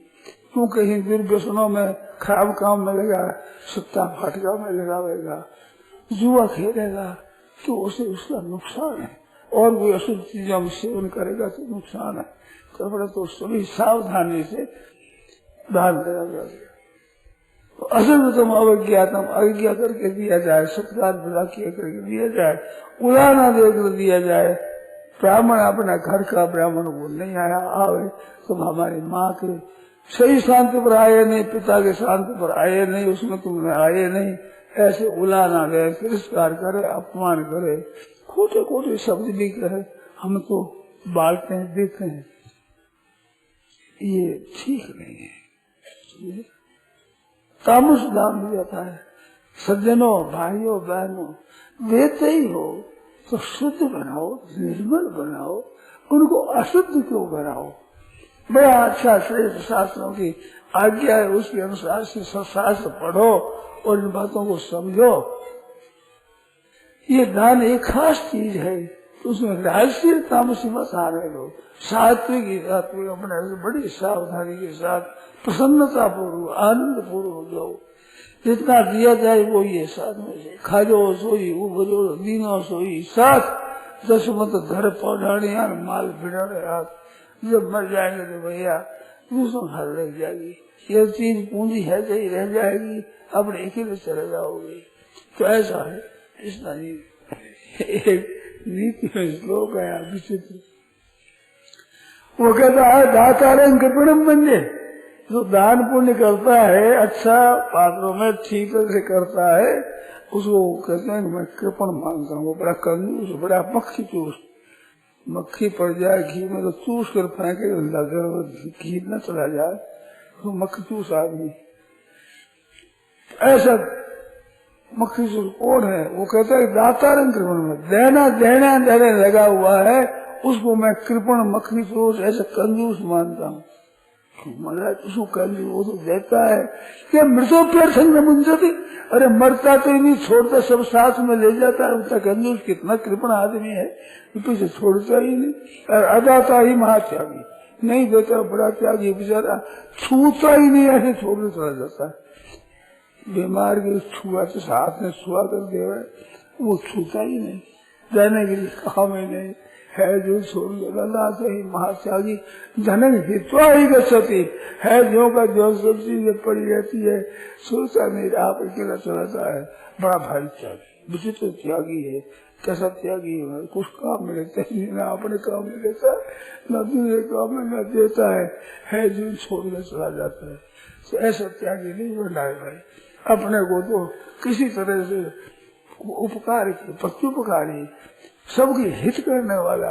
क्यों कहीं दुर्व्यसनों में, खराब काम में लगा, सत्ता फाटका में लगावेगा, जुआ खेलेगा, तो उसे उसका नुकसान है। और भी अशुद्ध चीजों में सेवन करेगा तो नुकसान है। तो सभी सावधानी से दान देना चाहिए। तो असल तुम अवज्ञातम, अवज्ञा करके दिया जाए, सत्कार भला किया करके दिया जाए, उड़ाना देकर दिया जाए। ब्राह्मण अपना घर का ब्राह्मण को नहीं आया आवे, तुम हमारी माँ के सही शांति पर आए नहीं, पिता के शांति पर आए नहीं, उसमें तुमने आए नहीं, ऐसे उलाना दे, तिरस्कार करे, अपमान करे, खोटे खोटे शब्द भी कहे, हम तो बांटते हैं, देते हैं, ये ठीक नहीं है। तामस दान भी जाता है। सज्जनों, भाइयों, बहनों, देते ही हो तो शुद्ध बनाओ, निर्मल बनाओ, उनको अशुद्ध क्यों बनाओ। बड़ा अच्छा श्रेष्ठ शास्त्रों की आज्ञा है, उसके अनुसार से शास्त्र पढ़ो और इन बातों को समझो। ये दान एक खास चीज है, तो उसमें राजसीय तामसी मत आने दो। सात्विक अपने बड़ी सावधानी के साथ प्रसन्नता पूर्वक आनंद पूर्वक जाओ। जितना दिया जाए वो ये साथ में से खाजो सोई उबरो दीनो सोई साथ 10 मत घर पौधाने माल भिड़ाने हाथ। जब मर जाएंगे तो भैया दूसरों हाथ लग जाएगी, ये चीज पूंजी है ही रह जाएगी, अपने अकेले चले जाओगे। तो ऐसा है, इतना ही एक नीति में श्लोक है विचित्र। वो कहता है दातारंग कृपणम बंदे, जो दान पुण्य करता है अच्छा पात्रों में ठीक से करता है, उसको कहते हैं मैं कृपण मानता हूँ। बड़ा कंजूस, बड़ा मक्खी चूस, मक्खी पड़ जाए घी में तो चूस कर फेंके, घी न चला जाए तो मक्खी चूस आदमी। ऐसा मक्खी चूस कौन है? वो कहता है दातारंग कृपण में, देना देना देने लगा हुआ है, उसको मैं कृपण मक्खी चूस ऐसा कंजूस मानता हूँ। महाराज उसको कंजूस, वो तो देता है क्या मृतो पेड़ संग मुंजती, अरे मरता तो नहीं छोड़ता, सब साथ में ले जाता है। उसका कंजूस कितना कृपण आदमी है, पीछे छोड़ता ही नहीं। और अदाता ही महात्यागी, नहीं देता बड़ा त्यागी बेचारा, छूता ही नहीं, ऐसे छोड़ने चला जाता है। बीमार के छुआ तो हाथ में छुआ कर दे, वो छूता ही नहीं, देने के लिए काम ही नहीं है। जो छोड़ से ही महात्यागी धन हित्वा ही गति है, जो का जो सब चीजें पड़ी रहती है, सोचता नहीं आप अकेला चलाता है। बड़ा भारी त्यागी, विचित्र त्यागी है। कैसा त्यागी है? कुछ काम में लेता है, न अपने काम में लेता है, न दूसरे काम में न देता है जो छोड़ने चला जाता है। तो ऐसा त्यागी नहीं बनना है भाई। अपने को तो किसी तरह से उपकार की, प्रत्युपकारी, सबकी हित करने वाला,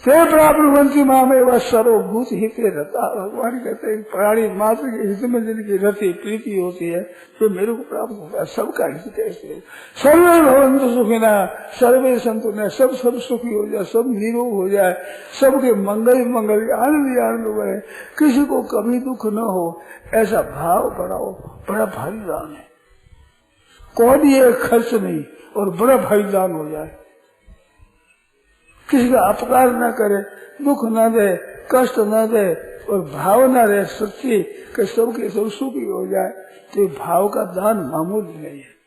ते प्राप्नुवंती माँ में वह सर्वभूत हित रहता। भगवान कहते हैं प्राणी मात्र के हित में जिनकी रति प्रीति होती है तो मेरे को प्राप्त होता है। सबका हित कैसे? सर्वे भवन्तु सुखिनः, सर्वे सन्तु न, सब सुखी हो जाए, सब निरोग हो जाए, सबके मंगल मंगल आनंद आनंद बने, किसी को कभी दुख न हो, ऐसा भाव बनाओ। बड़ा भारी दान है, कोई एक खर्च नहीं और बड़ा भारी दान हो जाए। किसी का अपकार न करे, दुख न दे, कष्ट न दे और भाव न रहे सच्ची कि सबके सब सुखी हो जाए, तो भाव का दान मामूली नहीं है।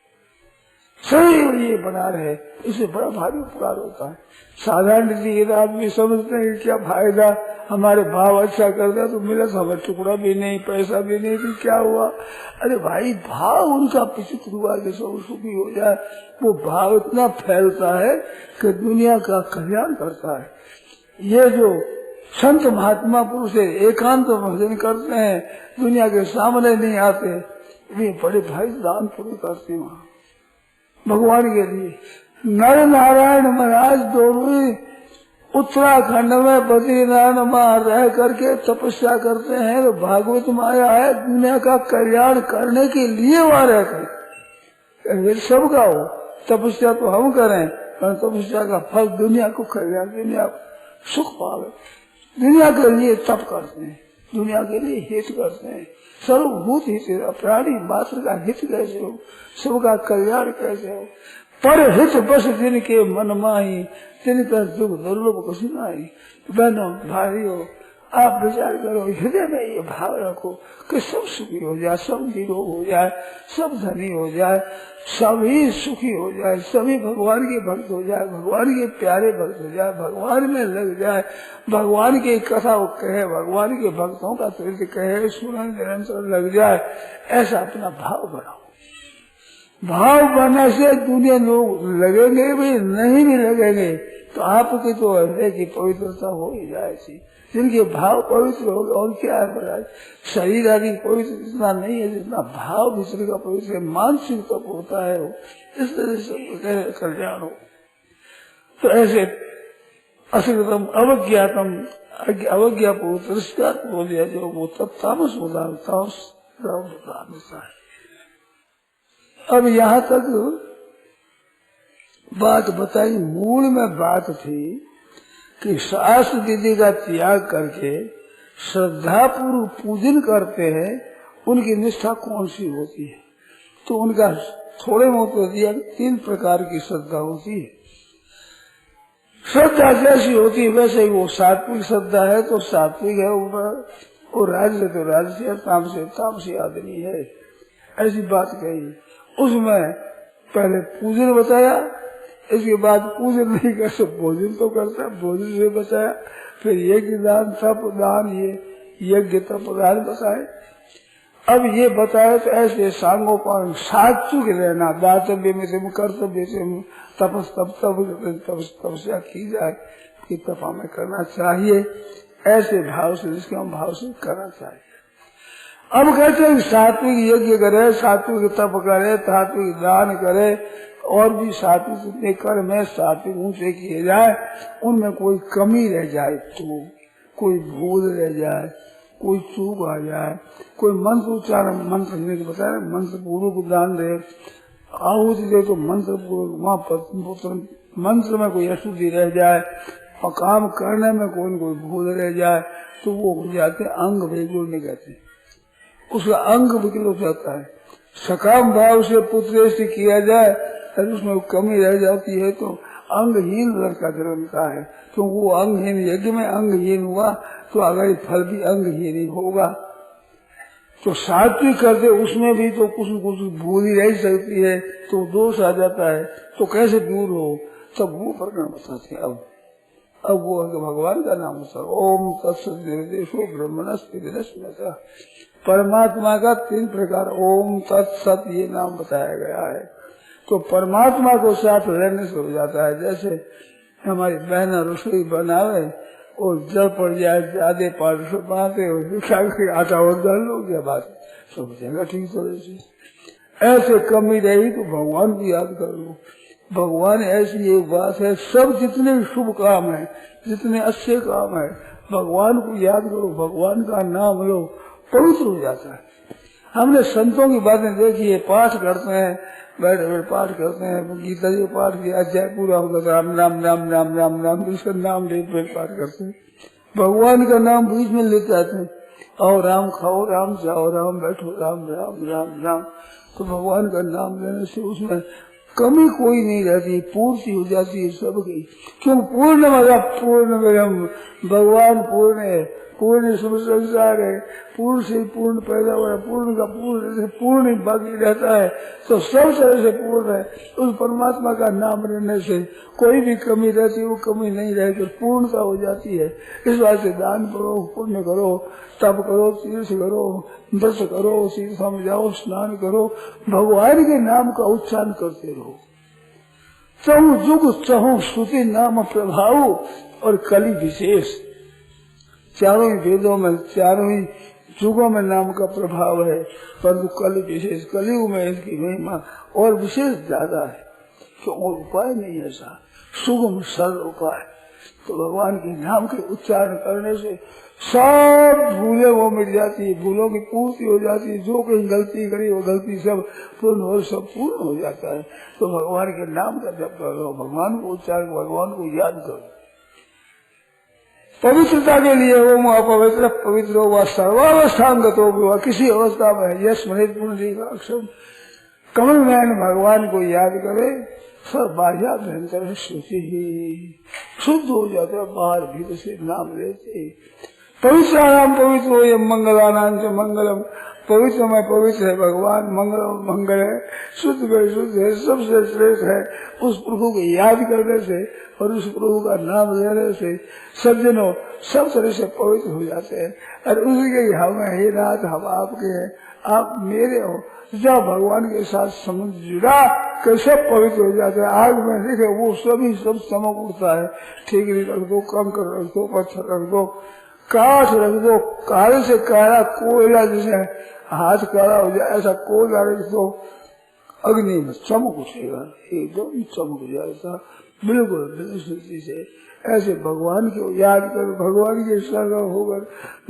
सही ये बना रहे, इससे बड़ा भारी उपकार होता है। साधारण रीति आदमी समझते हैं कि क्या फायदा, हमारे भाव अच्छा करता तो मिला तो हमें टुकड़ा भी नहीं, पैसा भी नहीं, तो क्या हुआ? अरे भाई भाव उनका विचित्र हुआ कि सब सुखी हो जाए, वो भाव इतना फैलता है कि दुनिया का कल्याण करता है। ये जो संत महात्मा पुरुष एकांत भजन करते हैं, दुनिया के सामने नहीं आते, वे बड़े भाई दान पुण्य करते वहां भगवान के लिए। नर नारायण महाराज दोनों उत्तराखंड में बद्रीनारायण वहां रह करके तपस्या करते हैं, तो भागवत माया है दुनिया का कल्याण करने के लिए वहां रहकर सबका हो। तपस्या तो हम करें, पर तपस्या का फल दुनिया को कल्याण, दुनिया सुख पावे, दुनिया के लिए तप करते हैं, दुनिया के लिए हित करते हैं। सर्वभूत हित, प्राणी मात्र का हित कैसे हो, सबका कल्याण कैसे हो। पर हित बस जिनके मन माही, जिनका दुख दुर्लभ कुछ नहीं। बहनों भाइयों, आप विचार करो, हृदय में ये भाव रखो कि सब सुखी हो जाए, सब निरोग हो जाए, सब धनी हो जाए, सभी सुखी हो जाए, सभी भगवान के भक्त हो जाए, भगवान के प्यारे भक्त हो जाए, भगवान में लग जाए, भगवान की कथा कहे, भगवान के भक्तों का चरित्र कहे, सुनने निरंतर लग जाए। ऐसा अपना भाव बनाओ। भाव बनने से दुनिया लोग लगेंगे भी, नहीं भी लगेंगे तो आपकी तो हृदय की पवित्रता हो ही जाएगी। जिनके भाव पवित्र हो गए, और क्या है महाराज, शरीर आदि पवित्र इतना नहीं है जितना भाव भीतर का पवित्र है, मानसिक तप होता है वो, इस तरह से कल्याण हो। तो ऐसे असकृतम अवज्ञातम अवज्ञा को तिरस्कार हो दिया जो वो तब तामस होता है। अब यहाँ तक बात बताई, मूल में बात थी कि शास्त्र विधि का त्याग करके श्रद्धा पूर्वक पूजन करते हैं, उनकी निष्ठा कौन सी होती है। तो उनका थोड़े बहुत दिया 3 प्रकार की श्रद्धा होती है। श्रद्धा जैसी होती है वैसे ही वो सात्विक श्रद्धा है तो सात्विक है, वो राजस तो राजसी है, तामसी आदमी है, ऐसी बात कही। उसमें पहले पूजन बताया, इसके बाद पूजन नहीं कर सकते भोजन तो करता, भोजन से बताया, फिर यज्ञ दान तप दान, ये यज्ञ तप दान बताए। अब ये बताया तो ऐसे सांगोपांग सात्विक रहना, दातव्य में से कर्तव्य से तपस्या की जाए कि तप हमें करना चाहिए, ऐसे भाव से निष्काम भाव से करना चाहिए। अब कहते हैं सात्विक यज्ञ करे, सात्विक तप करे, सात्विक दान करे, और भी सात्विक जितने कर्म है सात्विक ऊंचे किए जाए, उनमें कोई कमी रह जाए तो, कोई भूल रह जाए, कोई चूक आ जाए, कोई मंत्र उच्चारण, मंत्र ने बताया मंत्र पूर्वक दान दे, आहुति दे तो मंत्र पूर्वक, वहाँ मंत्र में कोई अशुद्धि रह जाए और काम करने में कोई कोई भूल रह जाए तो वो हो जाते अंग विकल कहते, उसका अंग विकल हो जाता है। सकाम भाव से पुत्र से किया जाए अगर उसमें कमी रह जाती है तो अंगहीन लड़का जन्मता है, तो वो अंगहीन, यज्ञ में अंगहीन हुआ तो अगर फल भी अंगहीन ही होगा। तो सात्विक करते उसमें भी तो कुछ कुछ भूल ही रह सकती है तो दोष आ जाता है, तो कैसे दूर हो, तब वो प्रकरण बताते हैं। अब वो भगवान का नाम होता है ओम तत्सत निर्देशो ब्रह्मणस्पति, परमात्मा का 3 प्रकार ओम तत्सत ये नाम बताया गया है। तो परमात्मा को साथ रहने से हो जाता है। जैसे हमारी बहना रसोई बनावे और जल पड़ जाए ज्यादा पानी से बनाते आटा और डाल लो, क्या बात सब जगह ठीक तरह से। ऐसे कमी रही तो भगवान को याद कर लो। भगवान ऐसी एक बात है, सब जितने शुभ काम है, जितने अच्छे काम है, भगवान को याद करो, भगवान का नाम लो, पवित्र हो जाता है। हमने संतों की बातें देखी है, पाठ करते हैं, बैठे बैठे पाठ करते हैं, गीता जी पाठ किया, अध्याय पूरा होगा राम राम राम राम राम राम, उसका नाम ले पाठ करते हैं, भगवान का नाम बीच में लेते आते हैं, आओ राम खाओ राम जाओ राम बैठो राम राम राम राम। तो भगवान का नाम लेने से उसमें कमी कोई नहीं रहती, पूर्ति हो जाती है सबकी। क्यों पूर्ण मजा पूर्ण भगवान पूर्ण है, पूर्ण संसार है, पूर्ण से पूर्ण पैदा हुआ है, पूर्ण का पूर्ण से पूर्ण ही बाकी रहता है, तो सब तरह से पूर्ण है। उस परमात्मा का नाम लेने से कोई भी कमी रहती, वो कमी नहीं रहती, पूर्णता हो जाती है। इस बात से दान करो, पुण्य करो, तप करो, तीर्थ करो, व्रत करो, तीर्थों में जाओ, स्नान करो, भगवान के नाम का उच्चारण करते रहो। चहु जुग चहु श्रुति नाम प्रभाव और कलि विशेष, चारों ही वेदों में, चारों ही युगों में नाम का प्रभाव है, परंतु कलि विशेष, कलयुग में इसकी महिमा और विशेष ज्यादा है। तो और उपाय नहीं है ऐसा, सुगम सरल उपाय। तो भगवान के नाम के उच्चारण करने से सब भूले वो मिट जाती है, भूलों की पूर्ति हो जाती है, जो कहीं गलती करी वो गलती सब पूर्ण हो, सब पूर्ण हो जाता है। तो भगवान के नाम का जप करो, भगवान को उच्चारण, भगवान को याद करो। पवित्रता के लिए वो अपवित्र पवित्र हो, वह सर्वावस्थांगत हो, किसी अवस्था में यश स्मृत पुण्य कमल नयन भगवान को याद करे, सब बाह्याभ्यंतर शुचि ही शुद्ध हो जाते हैं, बाहर भीतर से नाम लेते। पवित्र नाम पवित्र हो, ये मंगलानाम से मंगलम, पवित्र में पवित्र है भगवान, मंगल मंगल है, शुद्ध में शुद्ध है, सबसे श्रेष्ठ है। उस प्रभु को याद करने से और उस प्रभु का नाम लेने से सज्जनों सब तरह से पवित्र हो जाते हैं। और उसके हम हे नाथ हम आपके हैं, आप मेरे हो। जब भगवान के साथ संबंध जुड़ा कैसे पवित्र हो जाता है। आग में देखे वो सभी सब चमक उठता है, ठीकरी रख दो, कंकर रख दो, पत्थर रख दो, काठ रख दो, काले से काला कोयला जैसे हाथ काला हो जाए ऐसा कोयला रख दो, अग्नि में चमक उठेगा, एकदम चमक जाएगा बिल्कुल से। ऐसे भगवान को याद करो, भगवान के शरण होकर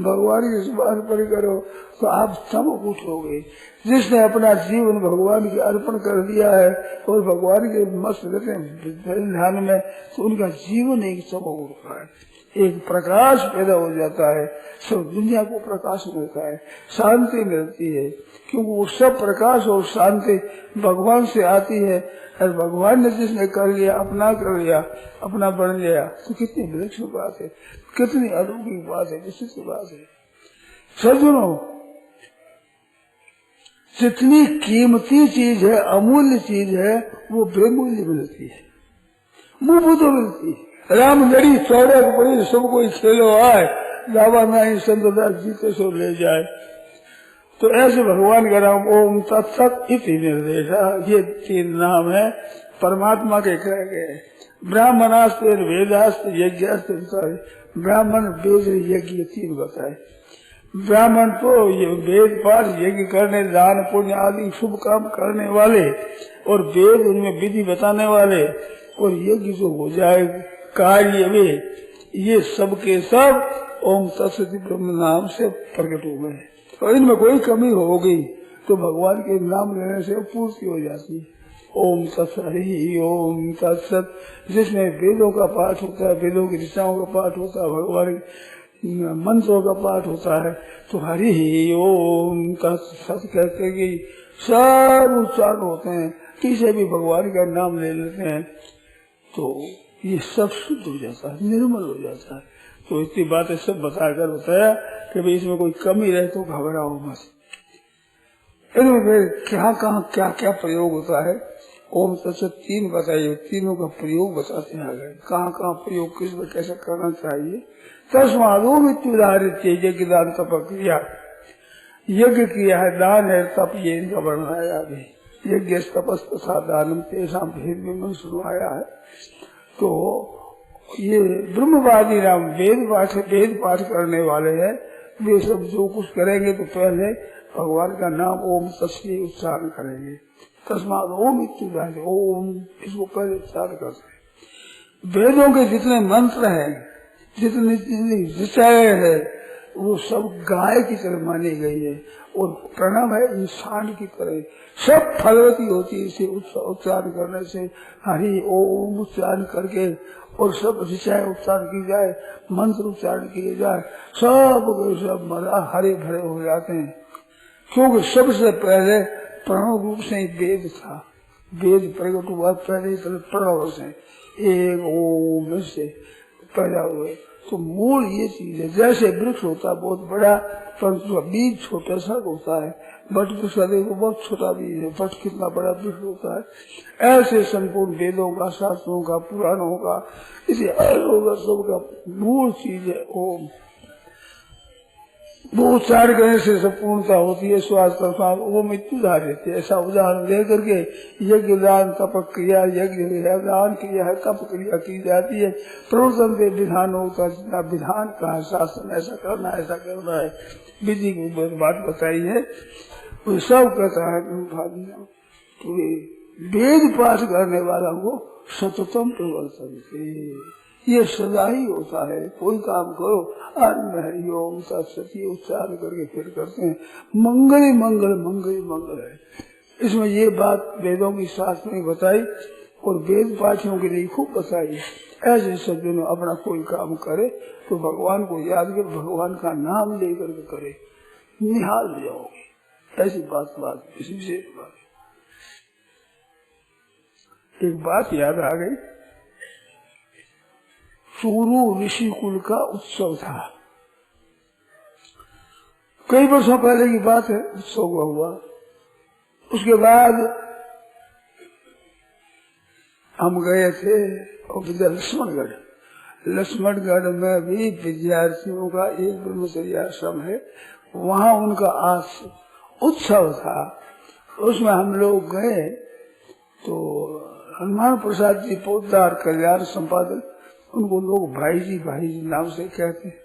भगवान के समर्पण करो तो आप चमक उठोगे। जिसने अपना जीवन भगवान के अर्पण कर दिया है और भगवान के मस्त रहते हैं ध्यान में, तो उनका जीवन एक चमक उठता है, एक प्रकाश पैदा हो जाता है, सब दुनिया को प्रकाश मिलता है, शांति मिलती है, क्योंकि वो सब प्रकाश और शांति भगवान से आती है। और भगवान ने जिसने कर लिया, अपना कर लिया, अपना बन लिया, तो कितनी विलक्षण बात है, कितनी अलौकिक बात है, विशिष्ट बात है। सज्जनों, जितनी कीमती चीज है, अमूल्य चीज है, वो बेमूल्य मिलती है, मुफ्त तो मिलती है। राम लड़ी चौड़क पड़ी, सब कोई खेलो आए, दावा नहीं संतदास जीते सो ले जाए। तो ऐसे भगवान का नाम ओम तत्सत इति निर्देशा, ये 3 नाम है परमात्मा के कहे गए। ब्राह्मणास्त्र वेदास्त्र यज्ञास्त्र, ब्राह्मण वेद यज्ञ 3 बताए। ब्राह्मण तो ये वेद पाठ यज्ञ करने, दान पुण्य आदि शुभ काम करने वाले, और वेद उनमें विधि बताने वाले, और यज्ञ जो हो जाए कार्य वे, ये सब के सब ओम तत्सत ब्रह्म नाम से प्रकट हो गए। और इनमें कोई कमी हो गई तो भगवान के नाम लेने से पूर्ति हो जाती है। ओम तत्सत, ओम तत्सत, जिसमें वेदों का पाठ होता है, वेदों की दिशाओं का पाठ होता है, भगवान मंत्रों का पाठ होता है, तो हरि ओम तत्सत कहते कि सब उच्चारण होते हैं, किसी भी भगवान का नाम ले लेते हैं तो ये सब शुद्ध हो जाता है, निर्मल हो जाता है। तो इतनी बातें सब बताकर बताया कि भाई इसमें कोई कमी रहे तो घबराओ मत। इनमें फिर क्या क्या प्रयोग होता है, ओम तत्सत 3 बताइए, तीनों का प्रयोग बताते हैं आगे, कहाँ प्रयोग किस में कैसे करना चाहिए। तस्मात् ओम इत्युदाहृत्य यज्ञ दान तप क्रिया, यज्ञ किया है, दान है, तप, ये इनका वर्णनाया अभी। यज्ञ तपस तथा दानम तेषां भेद में सुनवाया है। तो ये ब्रह्मवादी नाम वेद पाठ करने वाले हैं, वे सब जो कुछ करेंगे तो पहले भगवान का नाम ओम तस्मै उच्चारण करेंगे। तस्मात् ओम इत्युदाहृत्य, ओम इसको पहले उच्चारण करते हैं। वेदों के जितने मंत्र हैं, जितनी विषय है, वो सब गाय की तरह मानी गई है, और प्रणव है इंसान की तरह, सब फलवती होती है इसे उच्चारण करने से। हरि ओम उच्चारण करके और सब विषय उच्चारण की जाए, मंत्र उच्चारण किए जाए, सब मरा हरे भरे हो जाते हैं। क्योंकि सबसे पहले प्रणव रूप से ही वेद था, वेद प्रकट हुआ पहले प्रणव से, एक ओम से पैदा हुए। तो मूल ये चीज है, जैसे वृक्ष होता है बहुत बड़ा, परंतु बीज छोटा सा होता है, बट वृक्ष देखो बहुत छोटा बीज है, बट कितना बड़ा वृक्ष होता है। ऐसे संपूर्ण वेदों का, शास्त्रों का, पुराणों का, इसे सबका मूल चीज है ओम। वो उच्चारण करने से संपूर्णता होती है। स्वास्थ्य ओम इत्युदाहृत्य, ऐसा उदाहरण दे करके यज्ञ दान तप क्रिया, यज्ञ दान क्रिया है, तप क्रिया की जाती है। प्रवर्तन के विधान होता, जितना विधान का है शास्त्र में ऐसा करना है, विधि की बात बताई है, वो सब कहता है। तो वेद पाठ करने वाला को सततम प्रवर्तन से, ये सदा ही होता है। कोई काम करो हरि ओम तत्सत उच्चारण करके फिर करते हैं, मंगल मंगल मंगल मंगल है। इसमें ये बात वेदों की शास्त्र में बताई और वेद पाठियों के लिए खूब बताई। ऐसे सज्जनों अपना कोई काम करे तो भगवान को याद कर, भगवान का नाम लेकर के करे, निहाल हो जाओगे। ऐसी बात इसी विशेष बात। एक बात याद आ गई, सूरु ऋषि कुल का उत्सव था, कई वर्षों पहले की बात है। उत्सव हुआ, उसके बाद हम गए थे लक्ष्मणगढ़ में भी विद्यार्थियों का एक ब्रह्मचर्य आश्रम है, वहाँ उनका आज उत्सव था। उसमें हम लोग गए तो हनुमान प्रसाद जी पोद्दार कल्याण संपादक, उनको लोग भाई जी नाम से कहते हैं,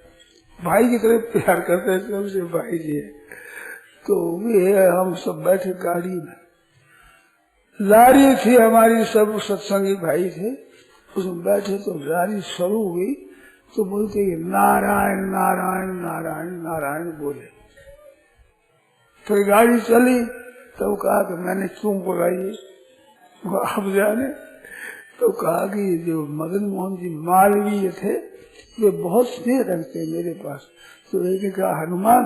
भाई की तरह प्यार करते हैं, सबसे भाई जी है। तो वे हम सब बैठे गाड़ी में, लारी थी हमारी, सब सत्संगी भाई थे, उसमें बैठे तो गाड़ी शुरू हुई तो बोलते नारायण नारायण नारायण नारायण बोले। फिर गाड़ी चली तो कहा कि मैंने क्यों बुलाई, आप जाने। तो कहा कि जो मदन मोहन जी मालवीय थे वे बहुत स्नेह रखते मेरे पास। तो एक ने कहा हनुमान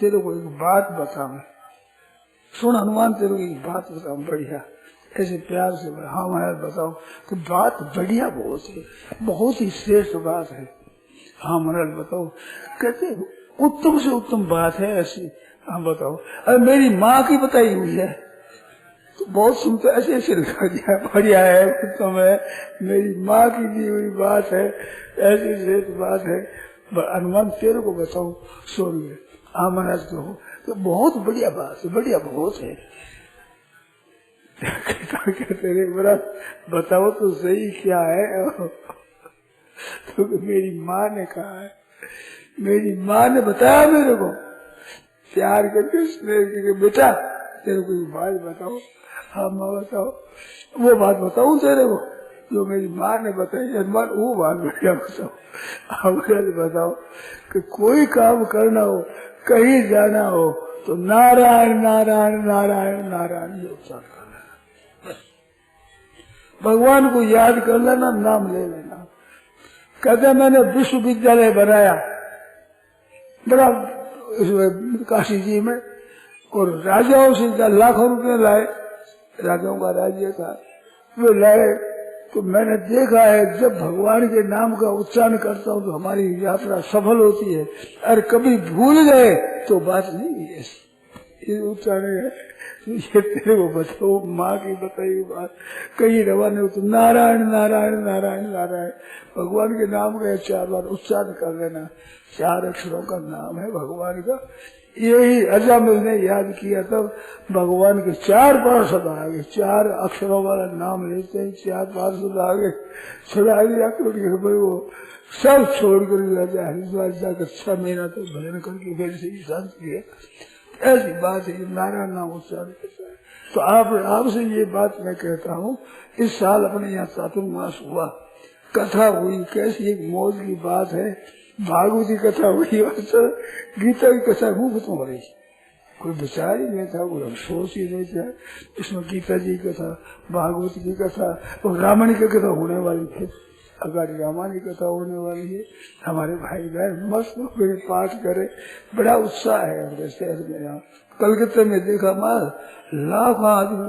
तेरे को एक बात बताऊं, सुन हनुमान तेरे को एक बात बताऊं बढ़िया, ऐसे प्यार से। हाँ महाराज बताओ। तो बात बढ़िया बहुत है, बहुत ही श्रेष्ठ बात है। हाँ महाराज बताओ। कहते उत्तम से उत्तम बात है ऐसी। हाँ बताओ। अरे मेरी माँ की बताई हुई है। तो बहुत सुनते ऐसे ऐसे लिखा गया, बढ़िया है, उत्तम है, मेरी माँ की दी हुई बात है, ऐसी श्रेष्ठ बात है। हनुमान तेरे को बताऊं, सुन ले। हाँ महाराज कहो। तो बहुत बढ़िया बात है, बढ़िया बहुत है। कहते रे महाराज बताओ तो सही क्या है। तो मेरी माँ ने कहा है, मेरी माँ ने बताया मेरे को प्यार करके स्नेह करके, बेटा तेरे को एक बात बताओ। हाँ माँ बताओ। वो बात बताऊं तेरे को जो मेरी माँ ने बताई। हनुमान वो बात बढ़िया बताओ। हाँ बताओ कि कोई काम करना हो, कहीं जाना हो तो नारायण नारायण नारायण नारायण ये उच्चारण करना, भगवान को याद कर लेना, नाम ले लेना। कहते मैंने विश्वविद्यालय बनाया बड़ा काशी जी में, और राजाओं से लाखों रुपए लाए, राजाओं का राज्य था, वे लाए। तो मैंने देखा है जब भगवान के नाम का उच्चारण करता हूँ तो हमारी यात्रा सफल होती है, और कभी भूल गए तो बात नहीं है ऐसी। ये उच्चारण है, ये तेरे को बताओ, माँ की बताई बात। कहीं रवाना हो तो नारायण नारायण नारायण नारायण, भगवान के नाम का 4 बार उच्चारण कर लेना। 4 अक्षरों का नाम है भगवान का। यही अजामिल ने याद किया, तब भगवान के 4 पार्षद आ गए। 4 अक्षरों वाला नाम लेते हैं, 4 पार्षद आ गए। छुड़ा दिया वो सब छोड़ कर हरिद्वार जाकर 6 महीना तक भजन करके फिर से शांत किया। ऐसी बात है, नारायण नाम उच्चारण करता है। तो आपसे ये बात मैं कहता हूँ, इस साल अपने यहाँ चातुर्मास हुआ, कथा हुई, कैसी एक मौज की बात है। भागवती कथा हुई और गीता की कथा मुफ्त हो रही, कोई विचार ही नहीं था, कोई अफसोस ही नहीं था। इसमें गीता जी की कथा, भागवती की कथा और रामायण की कथा होने वाली थी। अगर रामायण की कथा होने वाली है, हमारे भाई बहन मस्त होकर पाठ करे, बड़ा उत्साह है हमारे शहर में। यहाँ कलकत्ते में देखा मार लाखों आदमी,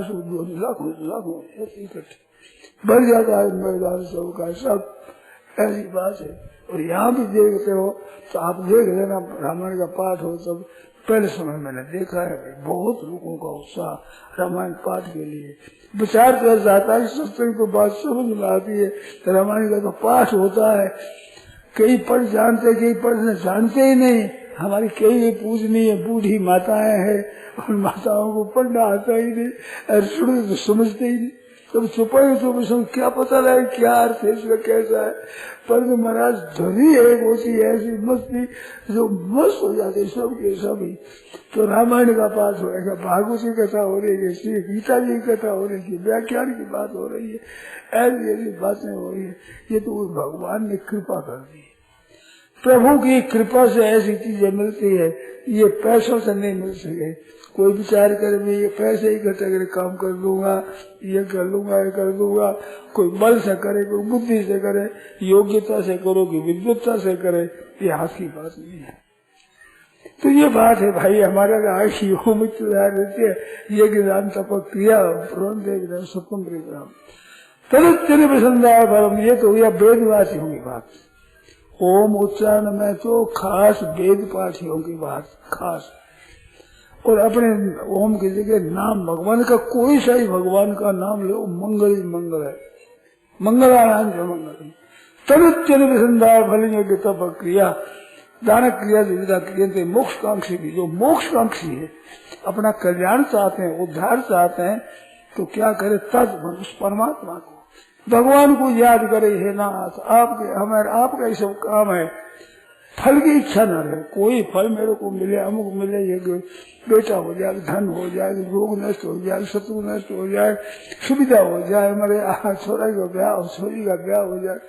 लाखों इकट्ठे बढ़ जाता है मैदान सबका, सब ऐसी बात है। और यहाँ भी देखते हो तो आप देख लेना, रामायण का पाठ हो तब पहले समय मैंने देखा है बहुत लोगों का उत्साह रामायण पाठ के लिए। विचार कर जाता है, सत्संग को बात समझ में आती है, तो रामायण का तो पाठ होता है। कई पढ़ जानते, कई पढ़ने जानते ही नहीं। हमारी कई पूजनीय बूढ़ी माताएं हैं, उन माताओं को पढ़ना आता ही नहीं, और सुनो तो समझते ही नहीं। तब छुपाई तो क्या पता लगे क्या अर्थ है इसका, कैसा है। पर महाराज ध्वनि एक होती है ऐसी मस्ती जो मस्त हो जाते सब के सभी। तो रामायण का पाठ होगा, भागवत की कथा हो रही है, श्री गीता जी की कथा हो रही है, व्याख्यान की बात हो रही है, ऐसी ऐसी बातें हो रही है। ये तो भगवान ने कृपा कर दी, प्रभु की कृपा से ऐसी चीजें मिलती है, ये पैसों से नहीं मिल सके। कोई विचार करे मैं ये पैसे इकट्ठे करे काम कर लूंगा, ये कर लूंगा, ये कर दूंगा। कोई बल से करे, कोई बुद्धि से करे, योग्यता से करो कि विद्वत्ता से करे, ये हाथ की बात नहीं है। तो ये बात है भाई, हमारा आशी हो रहती है, ये ज्ञान तपक क्रिया सप्तम परिग्राम तेरे प्रसन्ना परम, ये तो हुआ वेदवासियों की बात। ओम उच्चारण में तो खास वेद पाठियों की बात खास, और अपने ओम की जगह नाम भगवान का कोई सा ही भगवान का नाम लो, मंगल ही मंगल है, मंगलानाम जो मंगल। तनित्य प्रसन्ना फलेंगे तप क्रिया दान क्रिया विविधा क्रिया। मोक्षकांक्षी भी, जो मोक्षकांक्षी है, अपना कल्याण चाहते हैं, उद्धार चाहते हैं, तो क्या करे, तद उस परमात्मा को भगवान को याद करे। हे नाथ आपके हमारे आपका ही सब काम है, फल की इच्छा न रहे, कोई फल मेरे को मिले, अमुक मिले, ये बेटा हो जाए, धन हो जाए, रोग नष्ट हो जाए, शत्रु नष्ट हो जाए, सुविधा हो जाए, मेरे छोरा का ब्याह और छोरी का ब्याह हो जाए,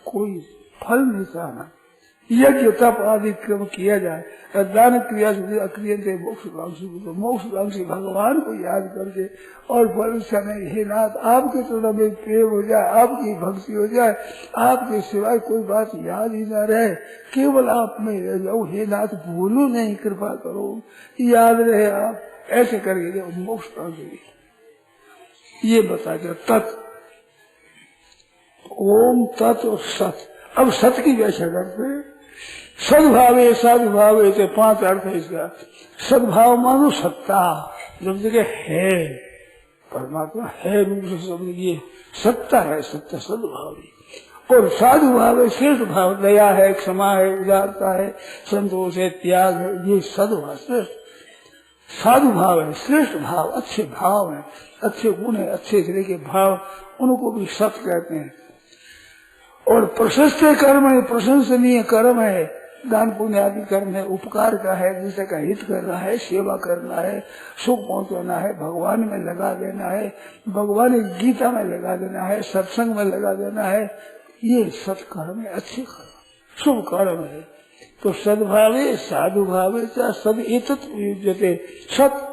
कोई फल नहीं चाहना। यज्ञ तप आदि क्रम किया जाए, दान क्रिया से अक्रिय मोक्षकांक्षी भगवान को याद करके और फल इच्छा नहीं। हे नाथ, आपके चरणों में प्रेम हो जाए, आपकी भक्ति हो जाए, आपके सिवाय कोई बात याद ही न रहे, केवल आप में रह जाओ। हे नाथ, भूलो नहीं, कृपा करो, याद रहे आप, ऐसे करके मोक्ष कांक्षी। ये बता दिया तत्, ओम तत् और सत। अब सत की व्याख्या करते हैं। सद्भावे सद्भावे से 5 अर्थ है इसका। सद्भाव मानो सत्ता, जब जगह है, परमात्मा है रूप से समझिए, सत्ता है, सत्ता सद्भाव। और साधु भाव है, श्रेष्ठ भाव, दया है, क्षमा है, उदारता है, संतोष है, त्याग है, ये सद्भाव श्रेष्ठ। साधु भाव है, श्रेष्ठ भाव, अच्छे भाव है, अच्छे गुण है, अच्छे तरह के भाव, उनको भी सत कहते हैं। और प्रशस्त कर्म है, प्रशंसनीय कर्म है, दान पुण्य आदि कर्म है, उपकार का है, दूसरे का हित करना है, सेवा करना है, सुख पहुंचाना है, भगवान में लगा देना है, भगवान की गीता में लगा देना है, सत्संग में लगा देना है, ये सत्कर्म है, अच्छे कर्म, शुभ कर्म है। तो सद्भावे साधु भावे सद एतत् युज्यते, सत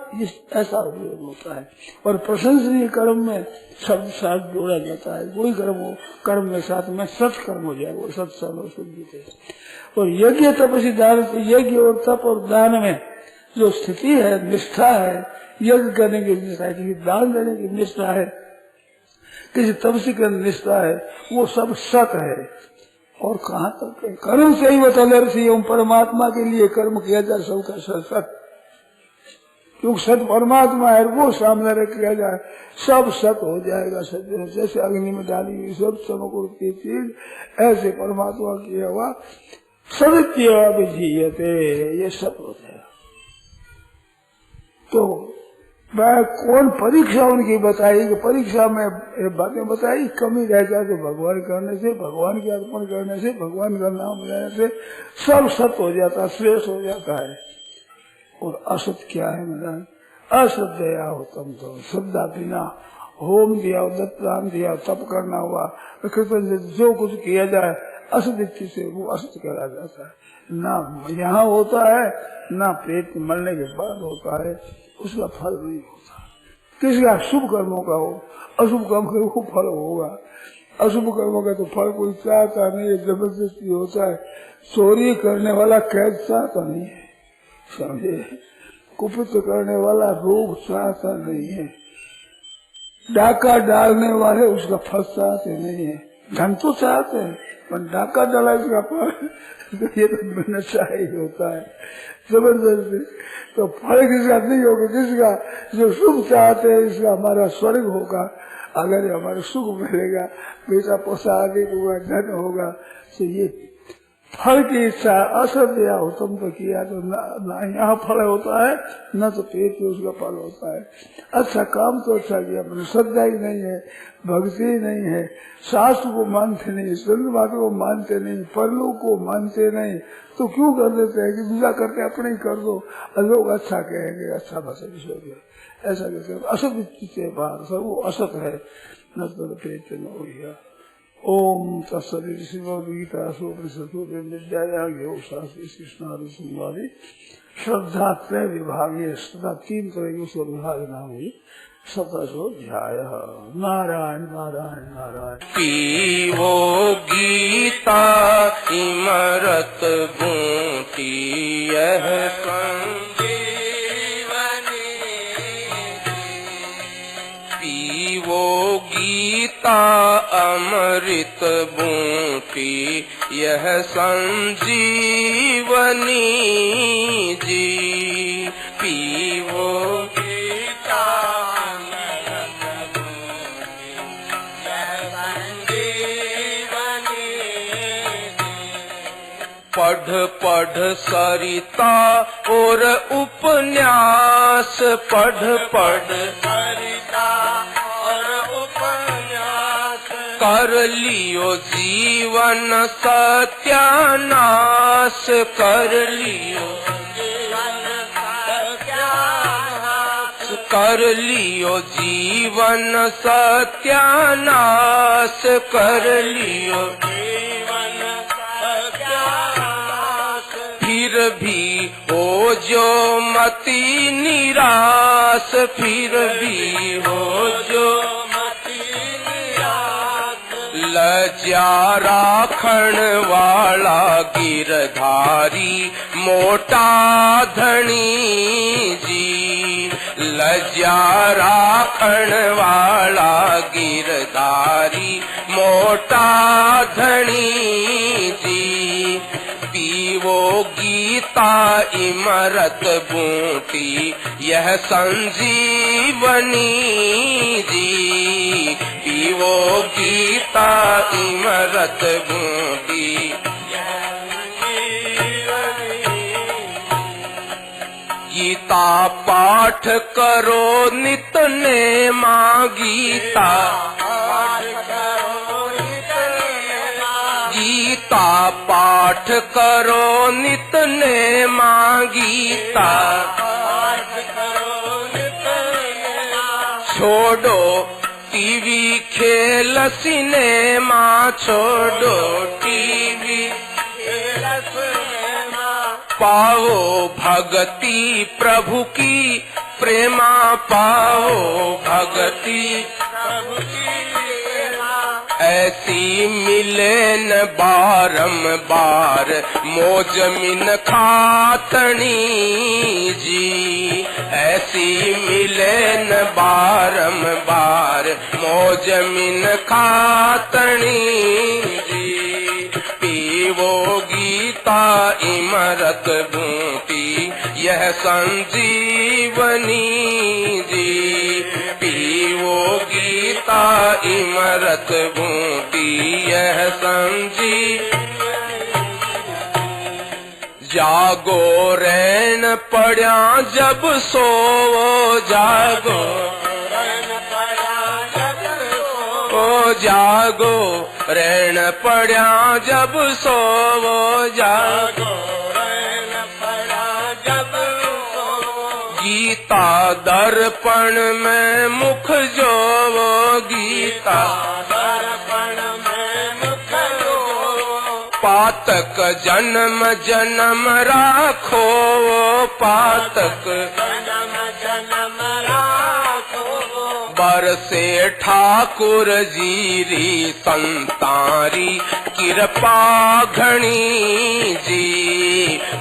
ऐसा उपयोग होता है। और प्रशंसनीय कर्म में शब्द साथ जोड़ा जाता है, कोई कर्म हो, कर्म में साथ में सत कर्म हो जाए, वो सत सर्वशुद्ध। और यज्ञ तपस्वी दान, यज्ञ और तप और दान में जो स्थिति है, निष्ठा है, यज्ञ करने की निष्ठा है, किसी दान देने की निष्ठा है, किसी तपस्वी की निष्ठा है, वो सब सत है। और कहाँ तक है? कर्म से ही वतलर्षि, परमात्मा के लिए कर्म किया जाए, सबका सत, क्योंकि सत परमात्मा है, वो सामने रख किया जाए, सब सत हो जाएगा। सत्य जैसे अग्नि में डाली हुई सब चमक उठती चीज, ऐसे परमात्मा किया हुआ सत्य विधीयते, ये सब हो जाएगा। तो मैं कौन परीक्षा उनकी बताई कि परीक्षा में बातें बताई, कमी रह जाए तो भगवान करने से, भगवान के अर्पण करने से, भगवान का नाम लेने से सब सत हो जाता है, श्रेष्ठ हो जाता है। और असत क्या है महाराज? असत दया हो तुम तो श्रद्धा बिना होम दिया, दत्तान दिया, तप करना हुआ, कृपन से जो कुछ किया जाए असत से वो असत करा जाता है। ना यहाँ होता है, ना पेट मरने के बाद होता है, उसका फल नहीं होता। किसका? शुभ कर्मों का हो, अशुभ कर्म का वो फल होगा। अशुभ कर्मों का तो फल कोई चाहता नहीं है, जबरदस्ती होता है। चोरी करने वाला कैद चाहता नहीं है, समझे? कुपित करने वाला रोग चाहता नहीं है, डाका डालने वाले उसका फल चाहते नहीं है। धन तो चाहते हैं, पर डाका डाला इसका फल तो ये तो नशा ही होता है, जबरदस्ती। तो फल किसका नहीं होगा? किसका? जो सुख चाहते हैं, इसका हमारा स्वर्ग होगा, अगर हमारा सुख मिलेगा, बेटा पोसा आदि होगा, धन होगा, तो ये फल की इच्छा अश्रद्धा हो तुम तो किया तो ना यहाँ फल होता है, न तो पेट में उसका फल होता है। अच्छा काम तो अच्छा किया, पर श्रद्धा ही नहीं है, भक्ति ही नहीं है, शास्त्र को मानते नहीं, संत बातों को मानते नहीं, परलोक को मानते नहीं, तो क्यों कर देते हैं कि दूसरा करके अपने ही कर दो, लोग अच्छा कहेंगे, अच्छा बस ऐसा कहते। असत बाहर सब वो असत है, न तो पेट न हो गया। ओम तत्सदिति श्रीमद्गीतासु उपनिषदु विद्यायां योग शास्त्रे कृष्णादि संवादे श्रद्धा त्रय विभागे सदा 3 तरह के विभाग नाम हुई 17ध्याय। नारायण नारायण नारायण। पीवो गीता इमरत बूटी यह पीवो गीता अमृत बूटी यह संजीवनी जी। पीवो गीता अमृत बूटी यह संजीवनी जी। पढ़ पढ़ सरिता और उपन्यास, पढ़ पढ़ सरिता और उपन्यास। कर लियो जीवन सत्यानाश, कर लियो कर लियो जीवन सत्यानाश, कर लियो जीवन सत्यानाश। फिर भी हो जो मति निराश, फिर भी हो जो मति निराश। लज्जा राखण वाला गिरधारी मोटा धनी जी, लज्जा राखण वाला गिरधारी मोटा धनी जी। पीवो गीता इमरत बूटी यह संजीवनी जी, पीवो गीता इमरत बूटी। गीता पाठ करो नित नेमा, गीता गीता पाठ करो नित नेमा, गीता छोड़ो टीवी खेल सिनेमा, छोड़ो टीवी पाओ भगति प्रभु की प्रेमा, पाओ भगति प्रभु की। ऐसी मिले न बारंबार मौज मिन खातनी जी, ऐसी मिले न बारंबार मौज मिन खातनी जी। पीवो गीता इमरत बूटी यह संजीवनी जी, पीवो गीता इमरत बूटी यह संजीवनी। जागो रैन पड़ा जब सोवो, जागो ओ जागो रैन पड़ा जब सोवो, जागो रैन पड़ा जब सोवो। गीता दर्पण में मुख जोवो, गीता दर्पण में मुख जोवो। पातक जन्म जन्म राखो, पातक जन्म जन्म राखो। बरसे ठाकुर जीरी संतारी कृपा घनी जी,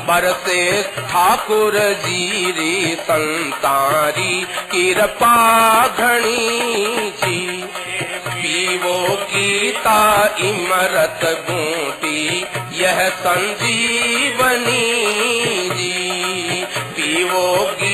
बरसे ठाकुर जीरी संतारी कृपा घनी जी। पीवो गीता इमरत बूटी यह संजीवनी